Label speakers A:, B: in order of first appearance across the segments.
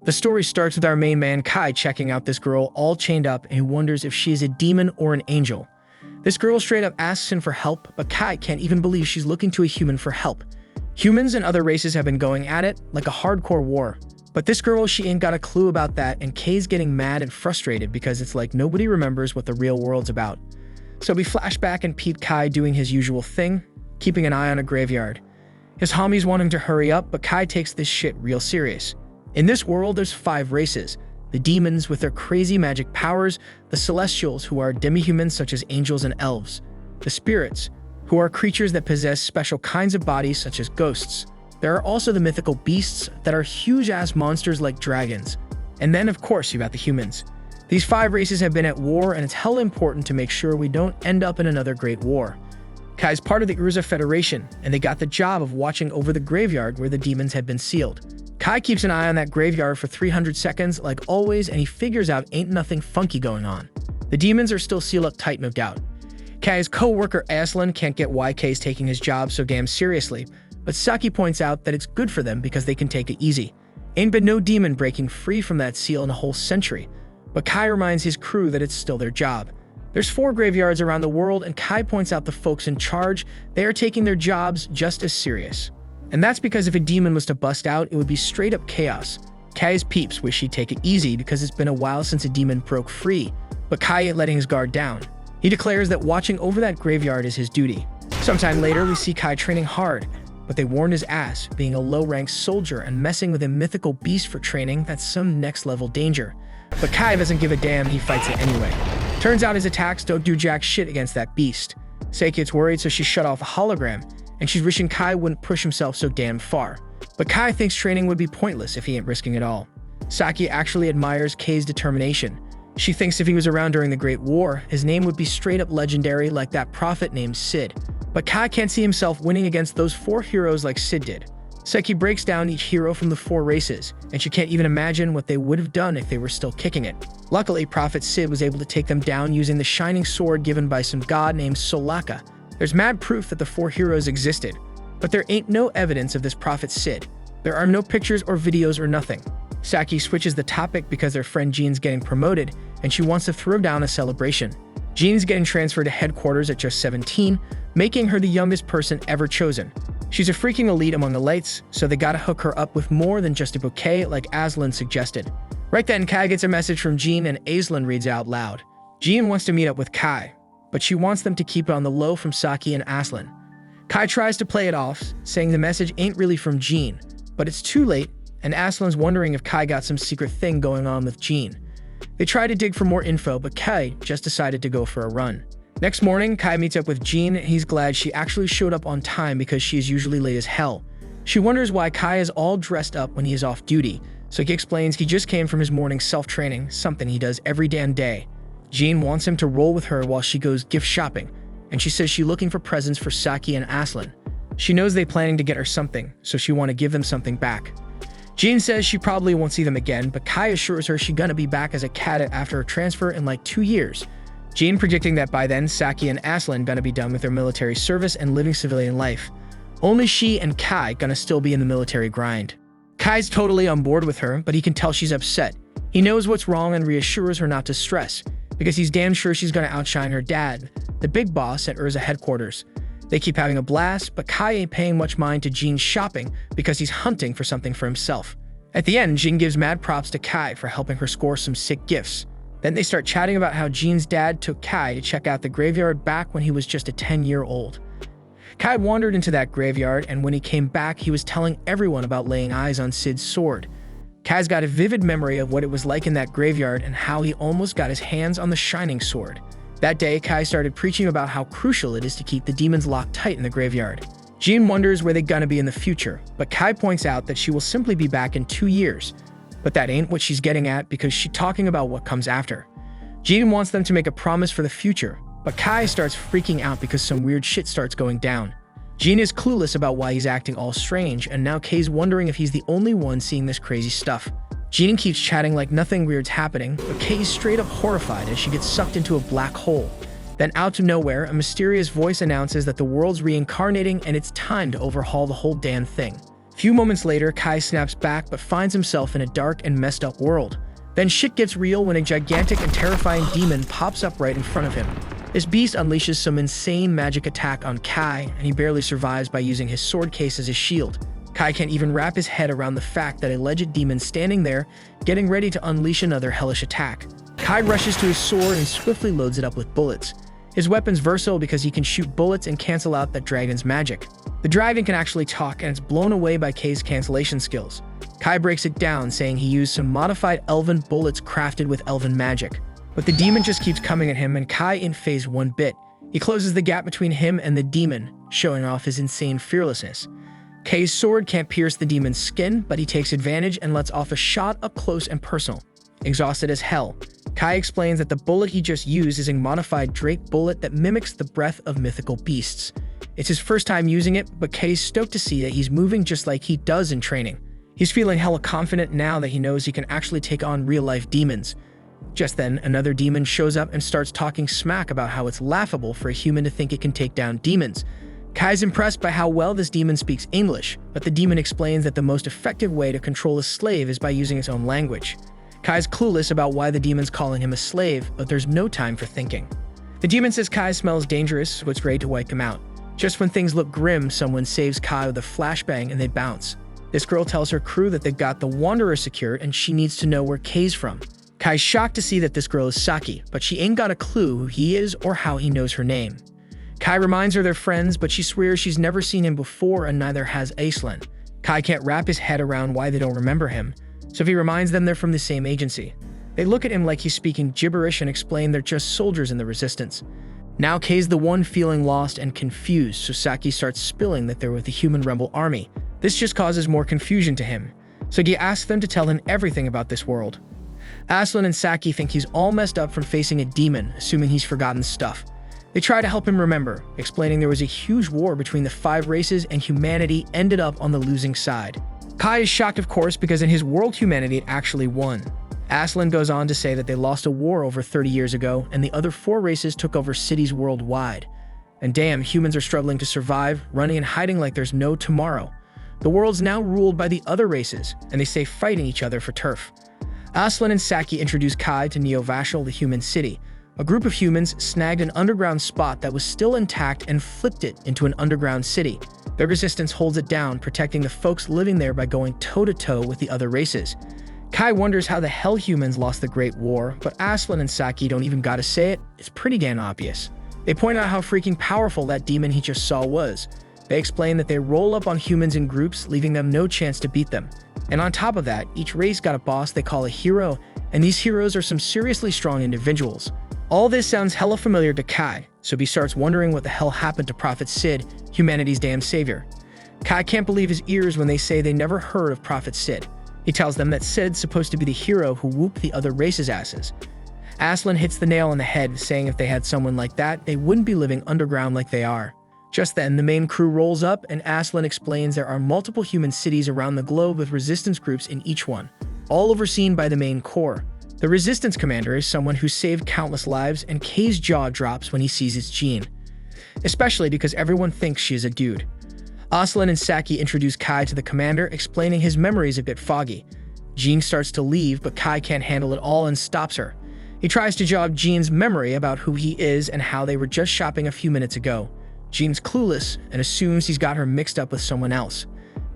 A: The story starts with our main man Kai checking out this girl all chained up, and he wonders if she is a demon or an angel. This girl straight up asks him for help, but Kai can't even believe she's looking to a human for help. Humans and other races have been going at it like a hardcore war. But this girl, she ain't got a clue about that, and Kay's getting mad and frustrated because it's like nobody remembers what the real world's about. So we flash back and peep Kai doing his usual thing, keeping an eye on a graveyard. His homies want him to hurry up, but Kai takes this shit real serious. In this world, there's 5 races. The demons with their crazy magic powers, the celestials who are demi-humans such as angels and elves, the spirits who are creatures that possess special kinds of bodies such as ghosts. There are also the mythical beasts that are huge-ass monsters like dragons. And then, of course, you got the humans. These 5 races have been at war, and it's hella important to make sure we don't end up in another great war. Kai's part of the Urza Federation, and they got the job of watching over the graveyard where the demons had been sealed. Kai keeps an eye on that graveyard for 300 seconds like always, and he figures out ain't nothing funky going on. The demons are still sealed up tight, no doubt. Kai's co-worker Aslan can't get why Kai's taking his job so damn seriously, but Saki points out that it's good for them because they can take it easy. Ain't been no demon breaking free from that seal in a whole century, but Kai reminds his crew that it's still their job. There's 4 graveyards around the world, and Kai points out the folks in charge, they are taking their jobs just as serious. And that's because if a demon was to bust out, it would be straight up chaos. Kai's peeps wish he'd take it easy because it's been a while since a demon broke free, but Kai ain't letting his guard down. He declares that watching over that graveyard is his duty. Sometime later, we see Kai training hard, but they warned his ass, being a low-ranked soldier and messing with a mythical beast for training, that's some next-level danger. But Kai doesn't give a damn, he fights it anyway. Turns out his attacks don't do jack shit against that beast. Sei gets worried, so she shut off a hologram, and she's wishing Kai wouldn't push himself so damn far. But Kai thinks training would be pointless if he ain't risking it all. Saki actually admires Kai's determination. She thinks if he was around during the Great War, his name would be straight up legendary like that prophet named Sid. But Kai can't see himself winning against those 4 heroes like Sid did. Seki breaks down each hero from the 4 races, and she can't even imagine what they would have done if they were still kicking it. Luckily, Prophet Sid was able to take them down using the shining sword given by some god named Solaka. There's mad proof that the 4 heroes existed, but there ain't no evidence of this Prophet Sid. There are no pictures or videos or nothing. Saki switches the topic because their friend Jean's getting promoted, and she wants to throw down a celebration. Jean's getting transferred to headquarters at just 17, making her the youngest person ever chosen. She's a freaking elite among elites, so they gotta hook her up with more than just a bouquet like Aslan suggested. Right then, Kai gets a message from Jean and Aslan reads it out loud. Jean wants to meet up with Kai, but she wants them to keep it on the low from Saki and Aslan. Kai tries to play it off, saying the message ain't really from Jean, but it's too late, and Aslan's wondering if Kai got some secret thing going on with Jean. They try to dig for more info, but Kai just decided to go for a run. Next morning, Kai meets up with Jean, and he's glad she actually showed up on time because she is usually late as hell. She wonders why Kai is all dressed up when he is off duty, so he explains he just came from his morning self-training, something he does every damn day. Jean wants him to roll with her while she goes gift shopping, and she says she's looking for presents for Saki and Aslan. She knows they're planning to get her something, so she want to give them something back. Jean says she probably won't see them again, but Kai assures her she's gonna be back as a cadet after her transfer in like 2 years. Jean predicting that by then, Saki and Aslan gonna be done with their military service and living civilian life. Only she and Kai gonna still be in the military grind. Kai's totally on board with her, but he can tell she's upset. He knows what's wrong and reassures her not to stress, because he's damn sure she's gonna outshine her dad, the big boss at Urza headquarters. They keep having a blast, but Kai ain't paying much mind to Jean's shopping because he's hunting for something for himself. At the end, Jean gives mad props to Kai for helping her score some sick gifts. Then they start chatting about how Jean's dad took Kai to check out the graveyard back when he was just a 10-year-old. Kai wandered into that graveyard, and when he came back, he was telling everyone about laying eyes on Sid's sword. Kai's got a vivid memory of what it was like in that graveyard and how he almost got his hands on the shining sword. That day, Kai started preaching about how crucial it is to keep the demons locked tight in the graveyard. Jean wonders where they're gonna be in the future, but Kai points out that she will simply be back in 2 years. But that ain't what she's getting at because she's talking about what comes after. Jean wants them to make a promise for the future, but Kai starts freaking out because some weird shit starts going down. Jean is clueless about why he's acting all strange, and now Kai's wondering if he's the only one seeing this crazy stuff. Jean keeps chatting like nothing weird's happening, but Kai's straight up horrified as she gets sucked into a black hole. Then out of nowhere, a mysterious voice announces that the world's reincarnating and it's time to overhaul the whole damn thing. Few moments later, Kai snaps back but finds himself in a dark and messed up world. Then shit gets real when a gigantic and terrifying demon pops up right in front of him. This beast unleashes some insane magic attack on Kai, and he barely survives by using his sword case as his shield. Kai can't even wrap his head around the fact that a alleged demon standing there, getting ready to unleash another hellish attack. Kai rushes to his sword and swiftly loads it up with bullets. His weapon's versatile because he can shoot bullets and cancel out that dragon's magic. The dragon can actually talk, and it's blown away by Kai's cancellation skills. Kai breaks it down, saying he used some modified elven bullets crafted with elven magic. But the demon just keeps coming at him, and Kai ain't phased one bit. He closes the gap between him and the demon, showing off his insane fearlessness. Kai's sword can't pierce the demon's skin, but he takes advantage and lets off a shot up close and personal. Exhausted as hell, Kai explains that the bullet he just used is a modified Drake bullet that mimics the breath of mythical beasts. It's his first time using it, but Kai's stoked to see that he's moving just like he does in training. He's feeling hella confident now that he knows he can actually take on real-life demons. Just then, another demon shows up and starts talking smack about how it's laughable for a human to think it can take down demons. Kai's impressed by how well this demon speaks English, but the demon explains that the most effective way to control a slave is by using its own language. Kai's clueless about why the demon's calling him a slave, but there's no time for thinking. The demon says Kai smells dangerous, so it's ready to wipe him out. Just when things look grim, someone saves Kai with a flashbang and they bounce. This girl tells her crew that they've got the Wanderer secured and she needs to know where Kai's from. Kai's shocked to see that this girl is Saki, but she ain't got a clue who he is or how he knows her name. Kai reminds her they're friends, but she swears she's never seen him before and neither has Aislinn. Kai can't wrap his head around why they don't remember him, so he reminds them they're from the same agency. They look at him like he's speaking gibberish and explain they're just soldiers in the resistance. Now Kai's the one feeling lost and confused, so Saki starts spilling that they're with the human rebel army. This just causes more confusion to him, so he asks them to tell him everything about this world. Aislinn and Saki think he's all messed up from facing a demon, assuming he's forgotten stuff. They try to help him remember, explaining there was a huge war between the 5 races and humanity ended up on the losing side. Kai is shocked, of course, because in his world humanity actually won. Aislinn goes on to say that they lost a war over 30 years ago and the other 4 races took over cities worldwide. And damn, humans are struggling to survive, running and hiding like there's no tomorrow. The world's now ruled by the other races, and they stay fighting each other for turf. Aislinn and Saki introduce Kai to Neo-Vashel, the human city. A group of humans snagged an underground spot that was still intact and flipped it into an underground city. Their resistance holds it down, protecting the folks living there by going toe-to-toe with the other races. Kai wonders how the hell humans lost the Great War, but Aislinn and Saki don't even gotta say it, it's pretty damn obvious. They point out how freaking powerful that demon he just saw was. They explain that they roll up on humans in groups, leaving them no chance to beat them. And on top of that, each race got a boss they call a hero, and these heroes are some seriously strong individuals. All this sounds hella familiar to Kai, so he starts wondering what the hell happened to Prophet Sid, humanity's damn savior. Kai can't believe his ears when they say they never heard of Prophet Sid. He tells them that Sid's supposed to be the hero who whooped the other races' asses. Aislinn hits the nail on the head, saying if they had someone like that, they wouldn't be living underground like they are. Just then, the main crew rolls up, and Aislinn explains there are multiple human cities around the globe with resistance groups in each one, all overseen by the main core. The resistance commander is someone who saved countless lives, and Kai's jaw drops when he sees his Jean. Especially because everyone thinks she is a dude. Aislinn and Saki introduce Kai to the commander, explaining his memory is a bit foggy. Jean starts to leave, but Kai can't handle it all and stops her. He tries to jog Jean's memory about who he is and how they were just shopping a few minutes ago. Jean's clueless and assumes he's got her mixed up with someone else.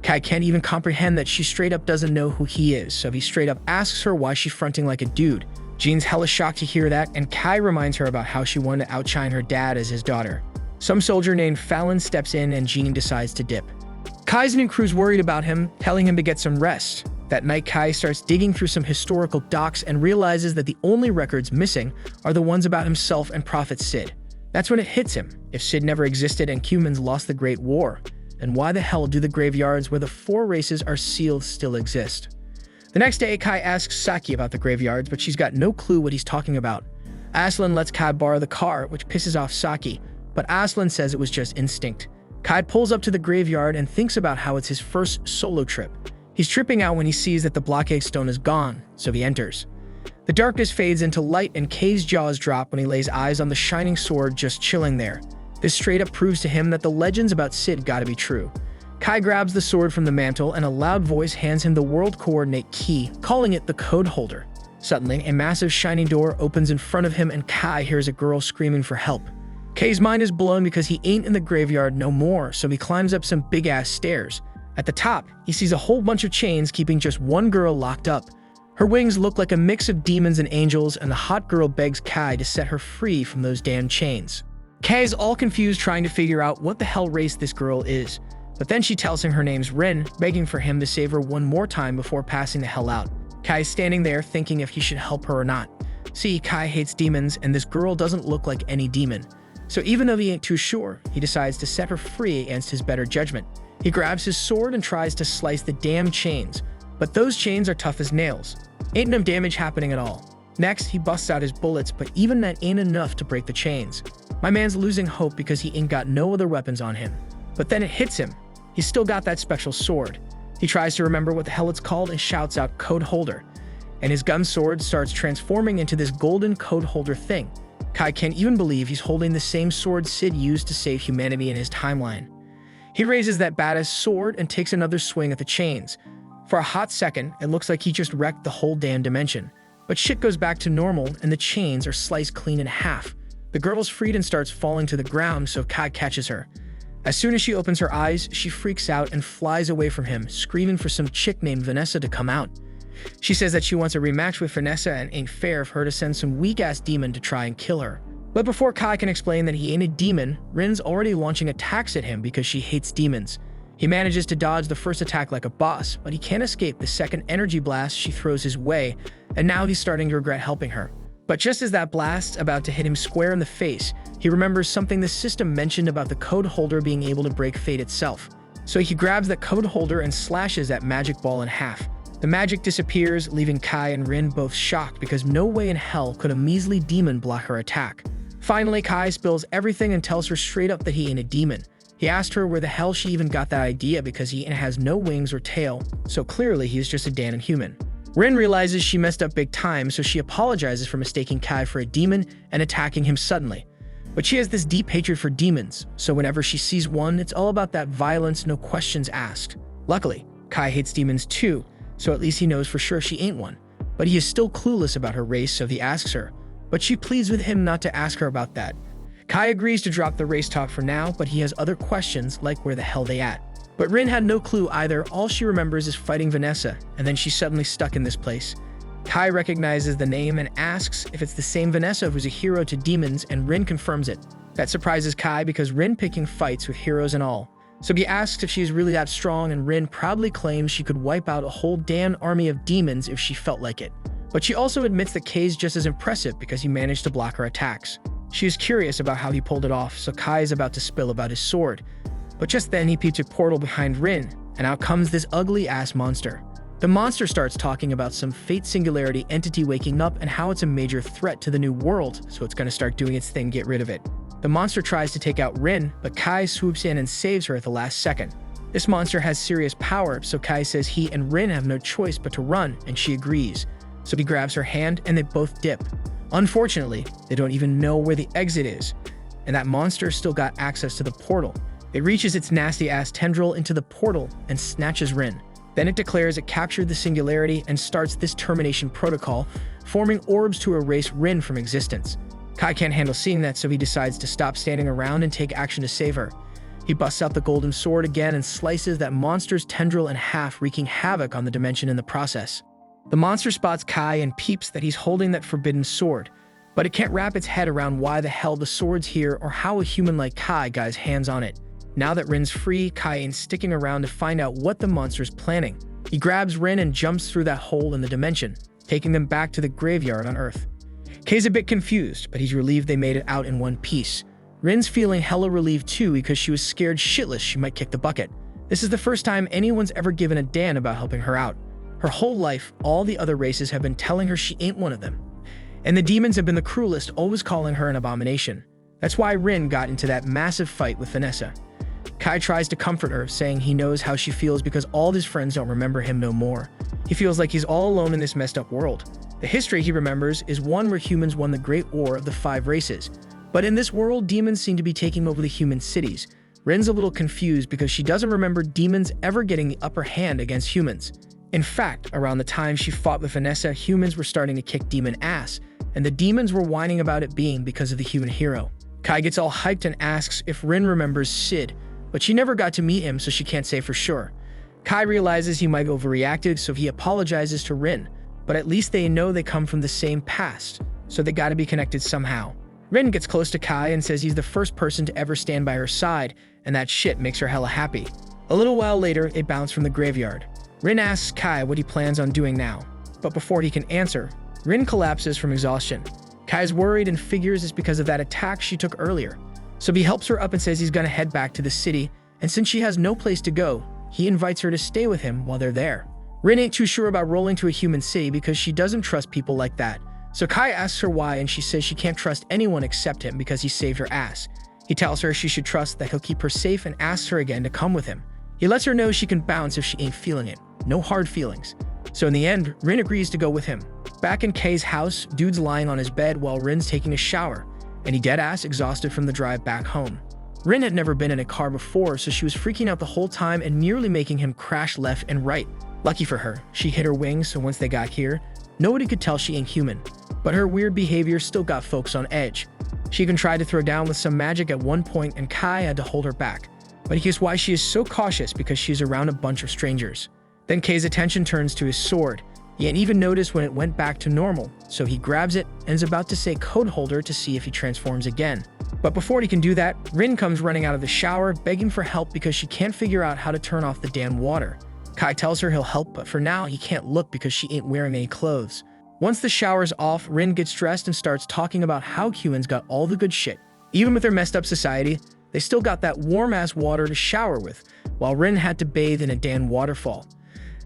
A: Kai can't even comprehend that she straight up doesn't know who he is, so he straight up asks her why she's fronting like a dude. Jean's hella shocked to hear that, and Kai reminds her about how she wanted to outshine her dad as his daughter. Some soldier named Fallon steps in and Jean decides to dip. Kai's new crew's worried about him, telling him to get some rest. That night, Kai starts digging through some historical docs and realizes that the only records missing are the ones about himself and Prophet Sid. That's when it hits him. If Sid never existed and humans lost the Great War, then why the hell do the graveyards where the 4 races are sealed still exist? The next day, Kai asks Saki about the graveyards, but she's got no clue what he's talking about. Aislinn lets Kai borrow the car, which pisses off Saki, but Aislinn says it was just instinct. Kai pulls up to the graveyard and thinks about how it's his first solo trip. He's tripping out when he sees that the blockade stone is gone, so he enters. The darkness fades into light and Kai's jaws drop when he lays eyes on the shining sword just chilling there. This straight up proves to him that the legends about Sid gotta be true. Kai grabs the sword from the mantle and a loud voice hands him the world coordinate key, calling it the code holder. Suddenly, a massive shining door opens in front of him and Kai hears a girl screaming for help. Kai's mind is blown because he ain't in the graveyard no more, so he climbs up some big-ass stairs. At the top, he sees a whole bunch of chains keeping just one girl locked up. Her wings look like a mix of demons and angels, and the hot girl begs Kai to set her free from those damn chains. Kai is all confused trying to figure out what the hell race this girl is, but then she tells him her name's Rin, begging for him to save her one more time before passing the hell out. Kai is standing there thinking if he should help her or not. See, Kai hates demons, and this girl doesn't look like any demon. So even though he ain't too sure, he decides to set her free against his better judgment. He grabs his sword and tries to slice the damn chains, but those chains are tough as nails. Ain't no damage happening at all. Next, he busts out his bullets, but even that ain't enough to break the chains. My man's losing hope because he ain't got no other weapons on him. But then it hits him. He's still got that special sword. He tries to remember what the hell it's called and shouts out code holder. And his gun sword starts transforming into this golden code holder thing. Kai can't even believe he's holding the same sword Sid used to save humanity in his timeline. He raises that badass sword and takes another swing at the chains. For a hot second, it looks like he just wrecked the whole damn dimension. But shit goes back to normal and the chains are sliced clean in half. The girl's freed and starts falling to the ground, so Kai catches her. As soon as she opens her eyes, she freaks out and flies away from him, screaming for some chick named Vanessa to come out. She says that she wants a rematch with Vanessa and ain't fair of her to send some weak-ass demon to try and kill her. But before Kai can explain that he ain't a demon, Rin's already launching attacks at him because she hates demons. He manages to dodge the first attack like a boss, but he can't escape the second energy blast she throws his way, and now he's starting to regret helping her. But just as that blast's about to hit him square in the face, he remembers something the system mentioned about the code holder being able to break fate itself. So he grabs that code holder and slashes that magic ball in half. The magic disappears, leaving Kai and Rin both shocked because no way in hell could a measly demon block her attack. Finally, Kai spills everything and tells her straight up that he ain't a demon. He asked her where the hell she even got that idea because he has no wings or tail, so clearly he's just a damn human. Rin realizes she messed up big time, so she apologizes for mistaking Kai for a demon and attacking him suddenly. But she has this deep hatred for demons, so whenever she sees one, it's all about that violence, no questions asked. Luckily, Kai hates demons too, so at least he knows for sure she ain't one. But he is still clueless about her race, so he asks her. But she pleads with him not to ask her about that. Kai agrees to drop the race talk for now, but he has other questions like where the hell they at. But Rin had no clue either. All she remembers is fighting Vanessa, and then she's suddenly stuck in this place. Kai recognizes the name and asks if it's the same Vanessa who's a hero to demons, and Rin confirms it. That surprises Kai because Rin picking fights with heroes and all. So he asks if she's really that strong, and Rin proudly claims she could wipe out a whole damn army of demons if she felt like it. But she also admits that Kai's just as impressive because he managed to block her attacks. She is curious about how he pulled it off, so Kai is about to spill about his sword. But just then he peeps a portal behind Rin, and out comes this ugly-ass monster. The monster starts talking about some fate singularity entity waking up and how it's a major threat to the new world, so it's gonna start doing its thing, get rid of it. The monster tries to take out Rin, but Kai swoops in and saves her at the last second. This monster has serious power, so Kai says he and Rin have no choice but to run, and she agrees. So he grabs her hand and they both dip. Unfortunately, they don't even know where the exit is, and that monster still got access to the portal. It reaches its nasty-ass tendril into the portal and snatches Rin. Then it declares it captured the singularity and starts this termination protocol, forming orbs to erase Rin from existence. Kai can't handle seeing that, so he decides to stop standing around and take action to save her. He busts out the golden sword again and slices that monster's tendril in half, wreaking havoc on the dimension in the process. The monster spots Kai and peeps that he's holding that forbidden sword, but it can't wrap its head around why the hell the sword's here or how a human like Kai got his hands on it. Now that Rin's free, Kai ain't sticking around to find out what the monster's planning. He grabs Rin and jumps through that hole in the dimension, taking them back to the graveyard on Earth. Kai's a bit confused, but he's relieved they made it out in one piece. Rin's feeling hella relieved too because she was scared shitless she might kick the bucket. This is the first time anyone's ever given a damn about helping her out. Her whole life, all the other races have been telling her she ain't one of them. And the demons have been the cruelest, always calling her an abomination. That's why Rin got into that massive fight with Vanessa. Kai tries to comfort her, saying he knows how she feels because all his friends don't remember him no more. He feels like he's all alone in this messed up world. The history he remembers is one where humans won the Great War of the 5 races. But in this world, demons seem to be taking over the human cities, Rin's a little confused because she doesn't remember demons ever getting the upper hand against humans. In fact, around the time she fought with Vanessa, humans were starting to kick demon ass, and the demons were whining about it being because of the human hero. Kai gets all hyped and asks if Rin remembers Sid, but she never got to meet him, so she can't say for sure. Kai realizes he might have overreacted, so he apologizes to Rin, but at least they know they come from the same past, so they gotta be connected somehow. Rin gets close to Kai and says he's the first person to ever stand by her side, and that shit makes her hella happy. A little while later, they bounce from the graveyard. Rin asks Kai what he plans on doing now, but before he can answer, Rin collapses from exhaustion. Kai's worried and figures it's because of that attack she took earlier, so he helps her up and says he's gonna head back to the city, and since she has no place to go, he invites her to stay with him while they're there. Rin ain't too sure about rolling to a human city because she doesn't trust people like that, so Kai asks her why and she says she can't trust anyone except him because he saved her ass. He tells her she should trust that he'll keep her safe and asks her again to come with him. He lets her know she can bounce if she ain't feeling it. No hard feelings. So in the end, Rin agrees to go with him. Back in Kay's house, Dude's lying on his bed while Rin's taking a shower, and he dead-ass exhausted from the drive back home. Rin had never been in a car before, so she was freaking out the whole time and nearly making him crash left and right. Lucky for her, she hit her wings, so once they got here, nobody could tell she ain't human. But her weird behavior still got folks on edge. She even tried to throw down with some magic at one point and Kai had to hold her back. But he guessed why she is so cautious because she's around a bunch of strangers. Then Kay's attention turns to his sword. He hadn't even noticed when it went back to normal, so he grabs it and is about to say code holder to see if he transforms again. But before he can do that, Rin comes running out of the shower, begging for help because she can't figure out how to turn off the damn water. Kai tells her he'll help, but for now he can't look because she ain't wearing any clothes. Once the shower's off, Rin gets dressed and starts talking about how humans got all the good shit. Even with their messed up society, they still got that warm-ass water to shower with, while Rin had to bathe in a damn waterfall.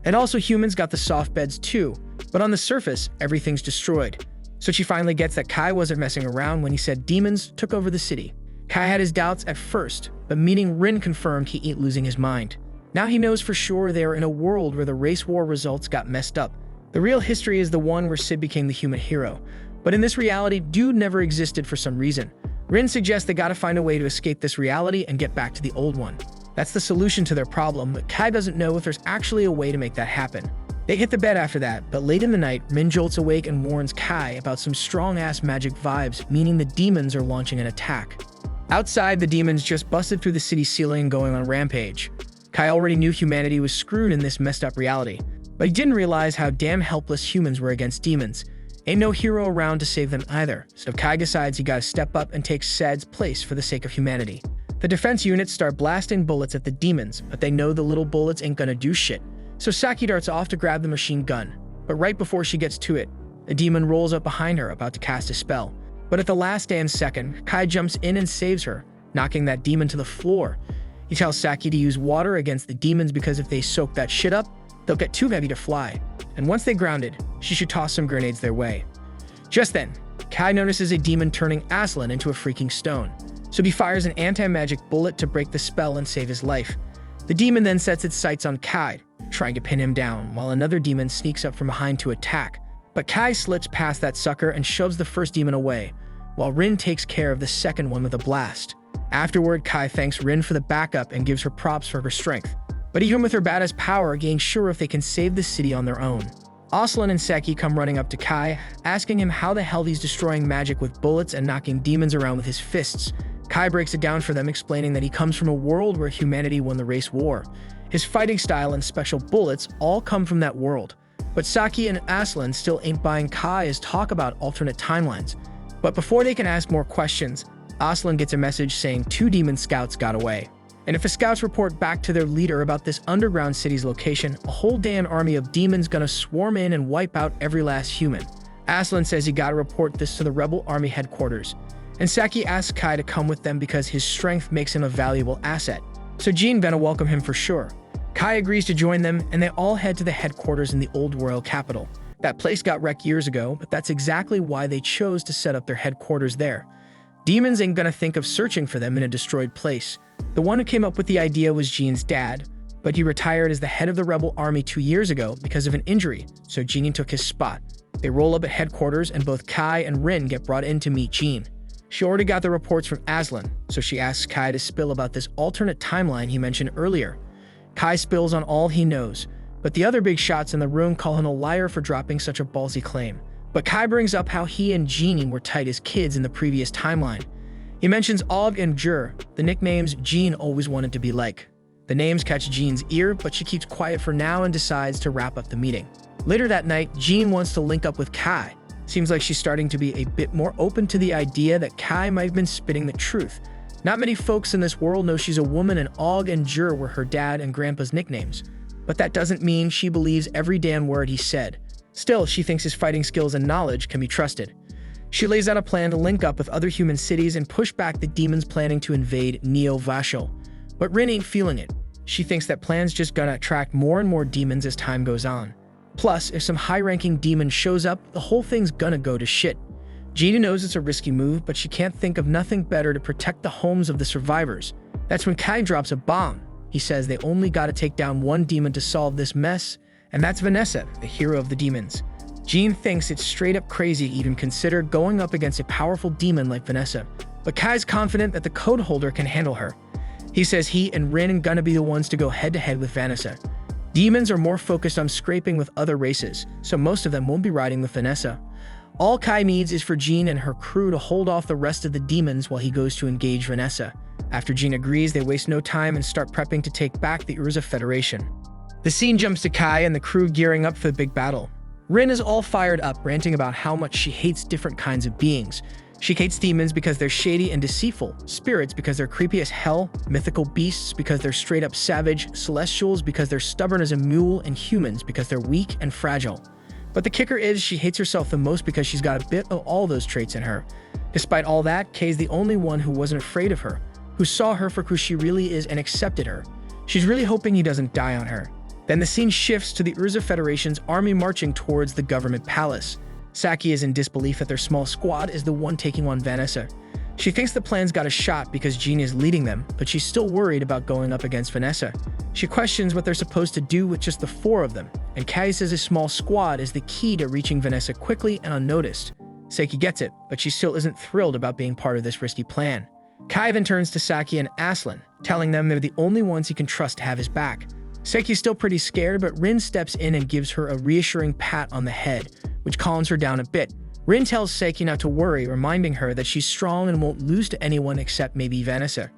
A: And also humans got the soft beds too, but on the surface, everything's destroyed. So she finally gets that Kai wasn't messing around when he said demons took over the city. Kai had his doubts at first, but meeting Rin confirmed he ain't losing his mind. Now he knows for sure they are in a world where the race war results got messed up. The real history is the one where Sid became the human hero. But in this reality, Dude never existed for some reason. Rin suggests they gotta find a way to escape this reality and get back to the old one. That's the solution to their problem, but Kai doesn't know if there's actually a way to make that happen. They hit the bed after that, but late in the night, Rin jolts awake and warns Kai about some strong-ass magic vibes, meaning the demons are launching an attack. Outside, the demons just busted through the city ceiling going on a rampage. Kai already knew humanity was screwed in this messed up reality, but he didn't realize how damn helpless humans were against demons. Ain't no hero around to save them either, so Kai decides he gotta step up and take Sad's place for the sake of humanity. The defense units start blasting bullets at the demons, but they know the little bullets ain't gonna do shit. So Saki darts off to grab the machine gun, but right before she gets to it, a demon rolls up behind her about to cast a spell. But at the last damn second, Kai jumps in and saves her, knocking that demon to the floor. He tells Saki to use water against the demons because if they soak that shit up, they'll get too heavy to fly. And once they grounded, she should toss some grenades their way. Just then, Kai notices a demon turning Aslan into a freaking stone. So he fires an anti-magic bullet to break the spell and save his life. The demon then sets its sights on Kai, trying to pin him down, while another demon sneaks up from behind to attack. But Kai slips past that sucker and shoves the first demon away, while Rin takes care of the second one with a blast. Afterward, Kai thanks Rin for the backup and gives her props for her strength. But even with her badass power, ain't sure if they can save the city on their own. Aslan and Seki come running up to Kai, asking him how the hell he's destroying magic with bullets and knocking demons around with his fists. Kai breaks it down for them, explaining that he comes from a world where humanity won the race war. His fighting style and special bullets all come from that world. But Saki and Aslan still ain't buying Kai's talk about alternate timelines. But before they can ask more questions, Aslan gets a message saying 2 demon scouts got away. And if the scouts report back to their leader about this underground city's location, a whole damn army of demons gonna swarm in and wipe out every last human. Aslan says he gotta report this to the rebel army headquarters. And Saki asks Kai to come with them because his strength makes him a valuable asset. So Jean gonna welcome him for sure. Kai agrees to join them, and they all head to the headquarters in the old royal capital. That place got wrecked years ago, but that's exactly why they chose to set up their headquarters there. Demons ain't gonna think of searching for them in a destroyed place. The one who came up with the idea was Jean's dad, but he retired as the head of the rebel army 2 years ago because of an injury, so Jean took his spot. They roll up at headquarters and both Kai and Rin get brought in to meet Jean. She already got the reports from Aslan, so she asks Kai to spill about this alternate timeline he mentioned earlier. Kai spills on all he knows, but the other big shots in the room call him a liar for dropping such a ballsy claim. But Kai brings up how he and Jean were tight as kids in the previous timeline. He mentions Og and Jur, the nicknames Jean always wanted to be like. The names catch Jean's ear, but she keeps quiet for now and decides to wrap up the meeting. Later that night, Jean wants to link up with Kai. Seems like she's starting to be a bit more open to the idea that Kai might have been spitting the truth. Not many folks in this world know she's a woman, and Og and Jur were her dad and grandpa's nicknames. But that doesn't mean she believes every damn word he said. Still, she thinks his fighting skills and knowledge can be trusted. She lays out a plan to link up with other human cities and push back the demons planning to invade Neo Vashel. But Rin ain't feeling it. She thinks that plan's just gonna attract more and more demons as time goes on. Plus, if some high-ranking demon shows up, the whole thing's gonna go to shit. Gina knows it's a risky move, but she can't think of nothing better to protect the homes of the survivors. That's when Kai drops a bomb. He says they only gotta take down one demon to solve this mess, and that's Vanessa, the hero of the demons. Jean thinks it's straight up crazy to even consider going up against a powerful demon like Vanessa, but Kai's confident that the code holder can handle her. He says he and Rin are gonna be the ones to go head-to-head with Vanessa. Demons are more focused on scraping with other races, so most of them won't be riding with Vanessa. All Kai needs is for Jean and her crew to hold off the rest of the demons while he goes to engage Vanessa. After Jean agrees, they waste no time and start prepping to take back the Urza Federation. The scene jumps to Kai and the crew gearing up for the big battle. Rin is all fired up, ranting about how much she hates different kinds of beings. She hates demons because they're shady and deceitful, spirits because they're creepy as hell, mythical beasts because they're straight up savage, celestials because they're stubborn as a mule, and humans because they're weak and fragile. But the kicker is she hates herself the most because she's got a bit of all those traits in her. Despite all that, Kay's the only one who wasn't afraid of her, who saw her for who she really is and accepted her. She's really hoping he doesn't die on her. Then the scene shifts to the Urza Federation's army marching towards the government palace. Saki is in disbelief that their small squad is the one taking on Vanessa. She thinks the plan's got a shot because Jean is leading them, but she's still worried about going up against Vanessa. She questions what they're supposed to do with just the 4 of them, and Kai says a small squad is the key to reaching Vanessa quickly and unnoticed. Saki gets it, but she still isn't thrilled about being part of this risky plan. Kai then turns to Saki and Aslan, telling them they're the only ones he can trust to have his back. Saki's still pretty scared, but Rin steps in and gives her a reassuring pat on the head, which calms her down a bit. Rin tells Saki not to worry, reminding her that she's strong and won't lose to anyone except maybe Vanessa.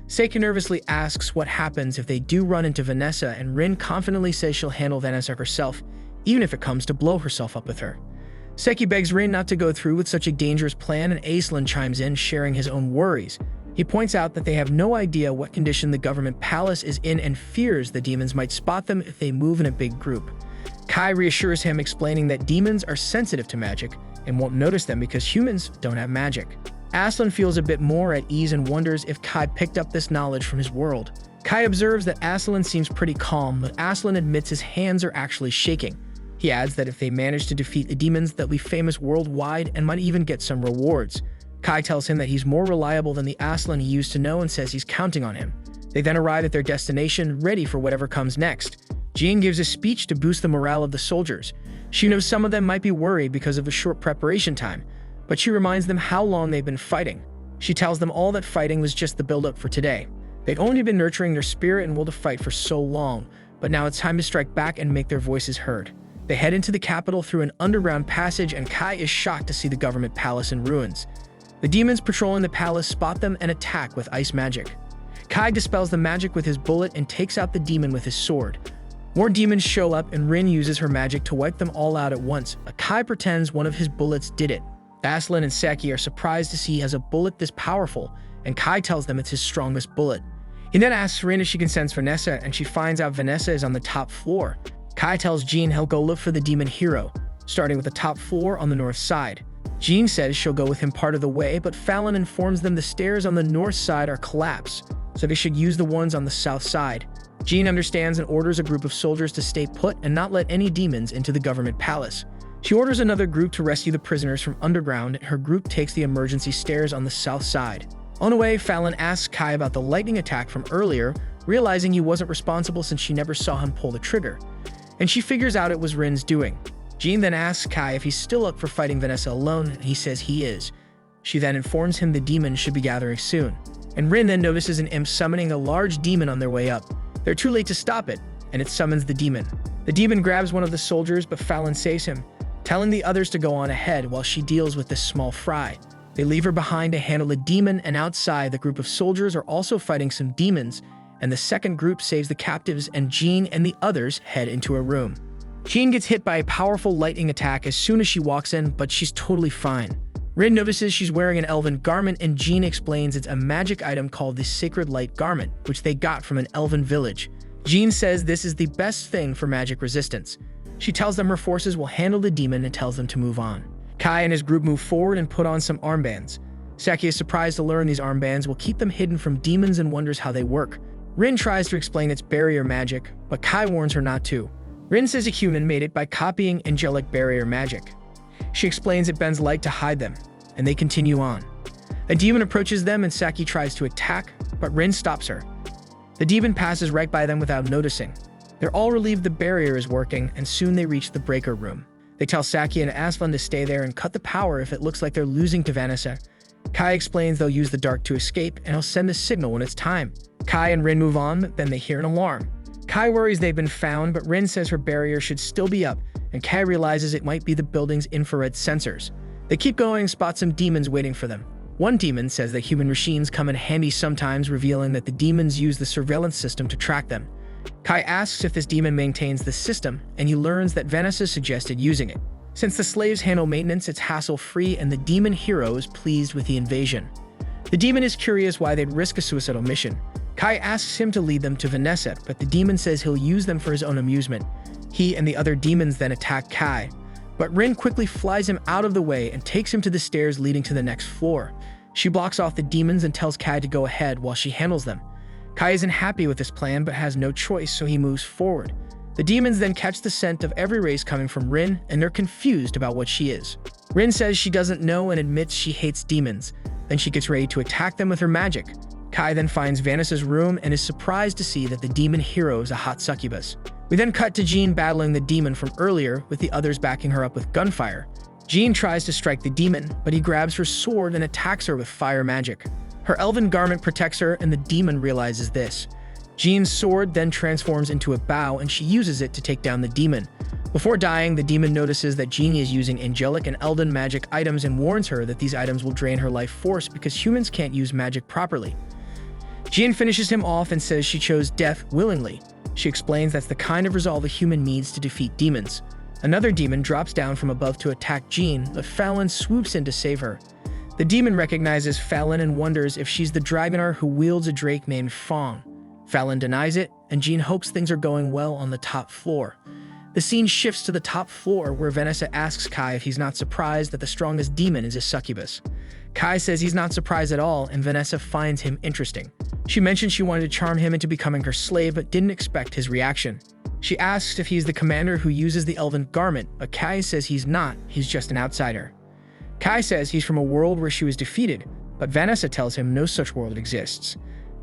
A: Saki nervously asks what happens if they do run into Vanessa, and Rin confidently says she'll handle Vanessa herself, even if it comes to blow herself up with her. Saki begs Rin not to go through with such a dangerous plan, and Aslan chimes in, sharing his own worries. He points out that they have no idea what condition the government palace is in and fears the demons might spot them if they move in a big group. Kai reassures him, explaining that demons are sensitive to magic and won't notice them because humans don't have magic. Aslan feels a bit more at ease and wonders if Kai picked up this knowledge from his world. Kai observes that Aslan seems pretty calm, but Aslan admits his hands are actually shaking. He adds that if they manage to defeat the demons, they'll be famous worldwide and might even get some rewards. Kai tells him that he's more reliable than the Aslan he used to know and says he's counting on him. They then arrive at their destination, ready for whatever comes next. Jean gives a speech to boost the morale of the soldiers. She knows some of them might be worried because of the short preparation time, but she reminds them how long they've been fighting. She tells them all that fighting was just the build-up for today. They'd only been nurturing their spirit and will to fight for so long, but now it's time to strike back and make their voices heard. They head into the capital through an underground passage, and Kai is shocked to see the government palace in ruins. The demons patrolling the palace spot them and attack with ice magic. Kai dispels the magic with his bullet and takes out the demon with his sword. More demons show up, and Rin uses her magic to wipe them all out at once, but Kai pretends one of his bullets did it. Aslan and Saki are surprised to see he has a bullet this powerful, and Kai tells them it's his strongest bullet. He then asks Rin if she can sense Vanessa, and she finds out Vanessa is on the top floor. Kai tells Jean he'll go look for the demon hero, starting with the top floor on the north side. Jean says she'll go with him part of the way, but Fallon informs them the stairs on the north side are collapsed, so they should use the ones on the south side. Jean understands and orders a group of soldiers to stay put and not let any demons into the government palace. She orders another group to rescue the prisoners from underground, and her group takes the emergency stairs on the south side. On the way, Fallon asks Kai about the lightning attack from earlier, realizing he wasn't responsible since she never saw him pull the trigger. And she figures out it was Rin's doing. Jean then asks Kai if he's still up for fighting Vanessa alone, and he says he is. She then informs him the demon should be gathering soon, and Rin then notices an imp summoning a large demon on their way up. They're too late to stop it, and it summons the demon. The demon grabs one of the soldiers, but Fallon saves him, telling the others to go on ahead while she deals with this small fry. They leave her behind to handle a demon, and outside, the group of soldiers are also fighting some demons, and the second group saves the captives, and Jean and the others head into a room. Jean gets hit by a powerful lightning attack as soon as she walks in, but she's totally fine. Rin notices she's wearing an elven garment, and Jean explains it's a magic item called the Sacred Light Garment, which they got from an elven village. Jean says this is the best thing for magic resistance. She tells them her forces will handle the demon and tells them to move on. Kai and his group move forward and put on some armbands. Saki is surprised to learn these armbands will keep them hidden from demons and wonders how they work. Rin tries to explain its barrier magic, but Kai warns her not to. Rin says a human made it by copying angelic barrier magic. She explains it bends light to hide them, and they continue on. A demon approaches them and Saki tries to attack, but Rin stops her. The demon passes right by them without noticing. They're all relieved the barrier is working, and soon they reach the breaker room. They tell Saki and Aslan to stay there and cut the power if it looks like they're losing to Vanessa. Kai explains they'll use the dark to escape, and he'll send a signal when it's time. Kai and Rin move on, but then they hear an alarm. Kai worries they've been found, but Rin says her barrier should still be up, and Kai realizes it might be the building's infrared sensors. They keep going and spot some demons waiting for them. One demon says that human machines come in handy sometimes, revealing that the demons use the surveillance system to track them. Kai asks if this demon maintains the system, and he learns that Vanessa suggested using it. Since the slaves handle maintenance, it's hassle-free, and the demon hero is pleased with the invasion. The demon is curious why they'd risk a suicidal mission. Kai asks him to lead them to Vanessa, but the demon says he'll use them for his own amusement. He and the other demons then attack Kai, but Rin quickly flies him out of the way and takes him to the stairs leading to the next floor. She blocks off the demons and tells Kai to go ahead while she handles them. Kai isn't happy with this plan but has no choice, so he moves forward. The demons then catch the scent of every race coming from Rin, and they're confused about what she is. Rin says she doesn't know and admits she hates demons. Then she gets ready to attack them with her magic. Kai then finds Vanessa's room and is surprised to see that the demon hero is a hot succubus. We then cut to Jean battling the demon from earlier, with the others backing her up with gunfire. Jean tries to strike the demon, but he grabs her sword and attacks her with fire magic. Her elven garment protects her, and the demon realizes this. Jean's sword then transforms into a bow, and she uses it to take down the demon. Before dying, the demon notices that Jean is using angelic and elven magic items and warns her that these items will drain her life force because humans can't use magic properly. Jean finishes him off and says she chose death willingly. She explains that's the kind of resolve a human needs to defeat demons. Another demon drops down from above to attack Jean, but Fallon swoops in to save her. The demon recognizes Fallon and wonders if she's the dragoner who wields a drake named Fong. Fallon denies it, and Jean hopes things are going well on the top floor. The scene shifts to the top floor, where Vanessa asks Kai if he's not surprised that the strongest demon is a succubus. Kai says he's not surprised at all, and Vanessa finds him interesting. She mentions she wanted to charm him into becoming her slave, but didn't expect his reaction. She asks if he's the commander who uses the elven garment, but Kai says he's not, he's just an outsider. Kai says he's from a world where she was defeated, but Vanessa tells him no such world exists.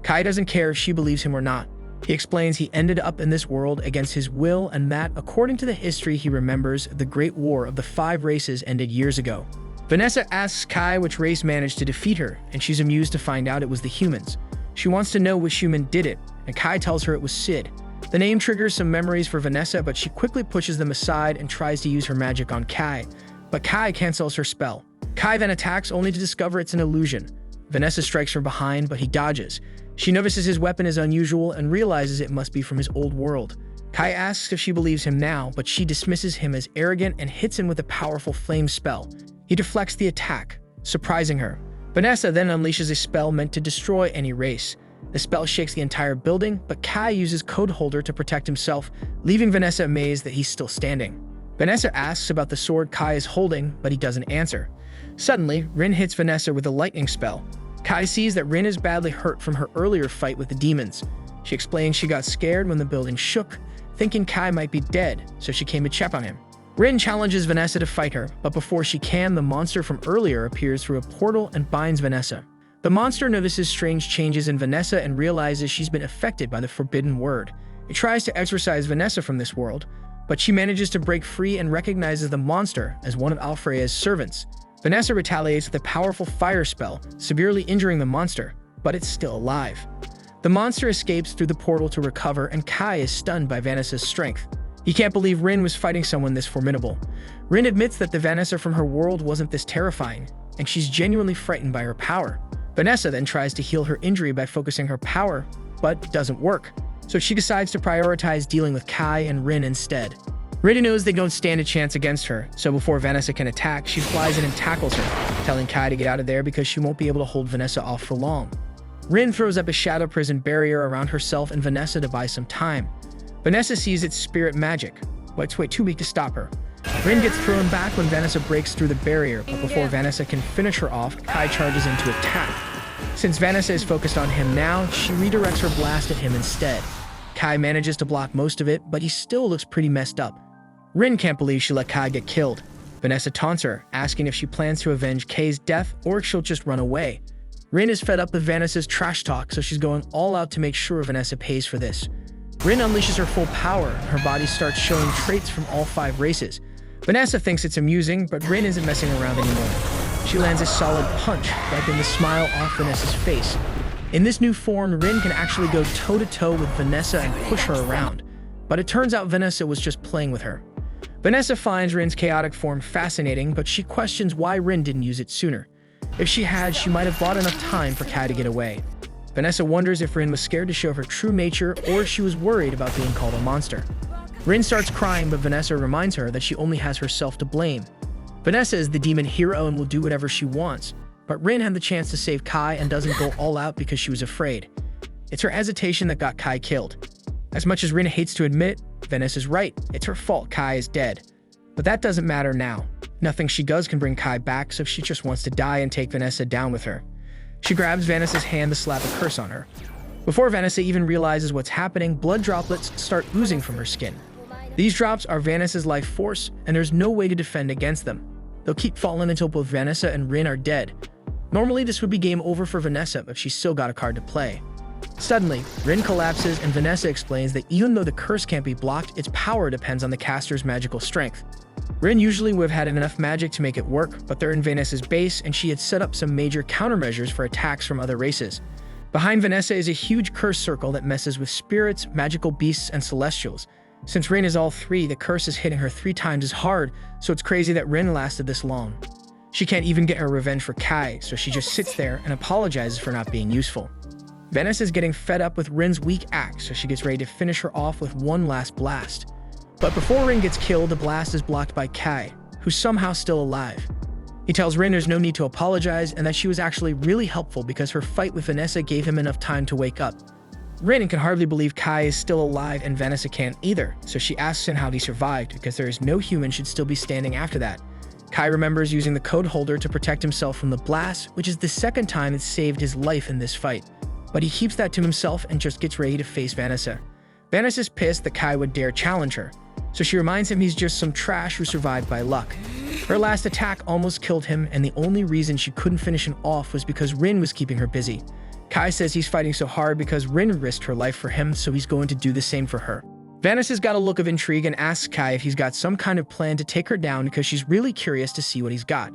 A: Kai doesn't care if she believes him or not. He explains he ended up in this world against his will, and that, according to the history he remembers, the Great War of the 5 races ended years ago. Vanessa asks Kai which race managed to defeat her, and she's amused to find out it was the humans. She wants to know which human did it, and Kai tells her it was Sid. The name triggers some memories for Vanessa, but she quickly pushes them aside and tries to use her magic on Kai, but Kai cancels her spell. Kai then attacks only to discover it's an illusion. Vanessa strikes from behind, but he dodges. She notices his weapon is unusual and realizes it must be from his old world. Kai asks if she believes him now, but she dismisses him as arrogant and hits him with a powerful flame spell. He deflects the attack, surprising her. Vanessa then unleashes a spell meant to destroy any race. The spell shakes the entire building, but Kai uses Code Holder to protect himself, leaving Vanessa amazed that he's still standing. Vanessa asks about the sword Kai is holding, but he doesn't answer. Suddenly, Rin hits Vanessa with a lightning spell. Kai sees that Rin is badly hurt from her earlier fight with the demons. She explains she got scared when the building shook, thinking Kai might be dead, so she came to check on him. Rin challenges Vanessa to fight her, but before she can, the monster from earlier appears through a portal and binds Vanessa. The monster notices strange changes in Vanessa and realizes she's been affected by the forbidden word. It tries to exorcise Vanessa from this world, but she manages to break free and recognizes the monster as one of Alfreya's servants. Vanessa retaliates with a powerful fire spell, severely injuring the monster, but it's still alive. The monster escapes through the portal to recover, and Kai is stunned by Vanessa's strength. He can't believe Rin was fighting someone this formidable. Rin admits that the Vanessa from her world wasn't this terrifying, and she's genuinely frightened by her power. Vanessa then tries to heal her injury by focusing her power, but it doesn't work. So she decides to prioritize dealing with Kai and Rin instead. Rin knows they don't stand a chance against her, so before Vanessa can attack, she flies in and tackles her, telling Kai to get out of there because she won't be able to hold Vanessa off for long. Rin throws up a shadow prison barrier around herself and Vanessa to buy some time. Vanessa sees its spirit magic, but it's way too weak to stop her. Rin gets thrown back when Vanessa breaks through the barrier, but before Vanessa can finish her off, Kai charges in to attack. Since Vanessa is focused on him now, she redirects her blast at him instead. Kai manages to block most of it, but he still looks pretty messed up. Rin can't believe she let Kai get killed. Vanessa taunts her, asking if she plans to avenge Kai's death or if she'll just run away. Rin is fed up with Vanessa's trash talk, so she's going all out to make sure Vanessa pays for this. Rin unleashes her full power, and her body starts showing traits from all 5 races. Vanessa thinks it's amusing, but Rin isn't messing around anymore. She lands a solid punch, wiping the smile off Vanessa's face. In this new form, Rin can actually go toe-to-toe with Vanessa and push her around. But it turns out Vanessa was just playing with her. Vanessa finds Rin's chaotic form fascinating, but she questions why Rin didn't use it sooner. If she had, she might have bought enough time for Kai to get away. Vanessa wonders if Rin was scared to show her true nature or if she was worried about being called a monster. Rin starts crying, but Vanessa reminds her that she only has herself to blame. Vanessa is the demon hero and will do whatever she wants, but Rin had the chance to save Kai and doesn't go all out because she was afraid. It's her hesitation that got Kai killed. As much as Rin hates to admit, Vanessa's right. It's her fault Kai is dead. But that doesn't matter now. Nothing she does can bring Kai back, so she just wants to die and take Vanessa down with her. She grabs Vanessa's hand to slap a curse on her. Before Vanessa even realizes what's happening, blood droplets start oozing from her skin. These drops are Vanessa's life force, and there's no way to defend against them. They'll keep falling until both Vanessa and Rin are dead. Normally this would be game over for Vanessa, but she's still got a card to play. Suddenly, Rin collapses and Vanessa explains that even though the curse can't be blocked, its power depends on the caster's magical strength. Rin usually would have had enough magic to make it work, but they're in Vanessa's base and she had set up some major countermeasures for attacks from other races. Behind Vanessa is a huge curse circle that messes with spirits, magical beasts, and celestials. Since Rin is all 3, the curse is hitting her 3 times as hard, so it's crazy that Rin lasted this long. She can't even get her revenge for Kai, so she just sits there and apologizes for not being useful. Vanessa is getting fed up with Rin's weak axe, so she gets ready to finish her off with one last blast. But before Rin gets killed, the blast is blocked by Kai, who's somehow still alive. He tells Rin there's no need to apologize and that she was actually really helpful because her fight with Vanessa gave him enough time to wake up. Rin can hardly believe Kai is still alive and Vanessa can't either, so she asks him how he survived because there is no human should still be standing after that. Kai remembers using the code holder to protect himself from the blast, which is the second time it saved his life in this fight. But he keeps that to himself and just gets ready to face Vanessa. Vanessa's pissed that Kai would dare challenge her, so she reminds him he's just some trash who survived by luck. Her last attack almost killed him, and the only reason she couldn't finish him off was because Rin was keeping her busy. Kai says he's fighting so hard because Rin risked her life for him, so he's going to do the same for her. Vanessa's got a look of intrigue and asks Kai if he's got some kind of plan to take her down because she's really curious to see what he's got.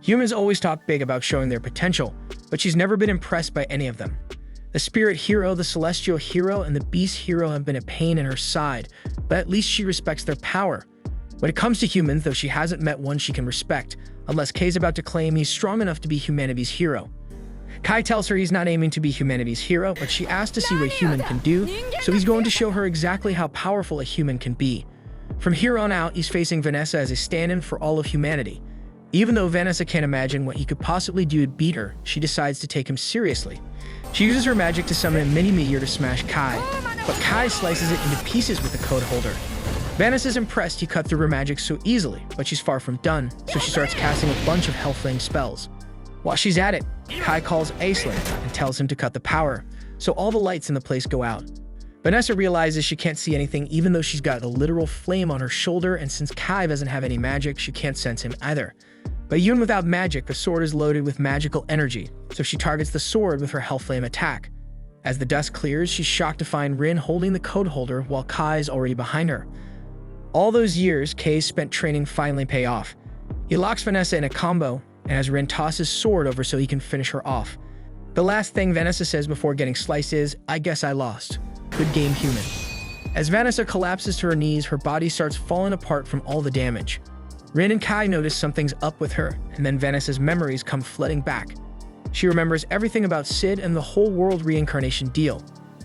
A: Humans always talk big about showing their potential, but she's never been impressed by any of them. The spirit hero, the celestial hero, and the beast hero have been a pain in her side, but at least she respects their power. When it comes to humans, though, she hasn't met one she can respect, unless Kai's about to claim he's strong enough to be humanity's hero. Kai tells her he's not aiming to be humanity's hero, but she asks to see what a human can do, so he's going to show her exactly how powerful a human can be. From here on out, he's facing Vanessa as a stand-in for all of humanity. Even though Vanessa can't imagine what he could possibly do to beat her, she decides to take him seriously. She uses her magic to summon a mini-meteor to smash Kai, but Kai slices it into pieces with the code holder. Vanessa's impressed he cut through her magic so easily, but she's far from done, so she starts casting a bunch of Hellflame spells. While she's at it, Kai calls Aislinn and tells him to cut the power, so all the lights in the place go out. Vanessa realizes she can't see anything even though she's got a literal flame on her shoulder, and since Kai doesn't have any magic, she can't sense him either. But even without magic, the sword is loaded with magical energy, so she targets the sword with her Hellflame attack. As the dust clears, she's shocked to find Rin holding the code holder while Kai is already behind her. All those years Kai spent training finally pay off. He locks Vanessa in a combo, and has Rin toss his sword over so he can finish her off. The last thing Vanessa says before getting sliced is, "I guess I lost. Good game, human." As Vanessa collapses to her knees, her body starts falling apart from all the damage. Rin and Kai notice something's up with her, and then Vanessa's memories come flooding back. She remembers everything about Sid and the whole world reincarnation deal.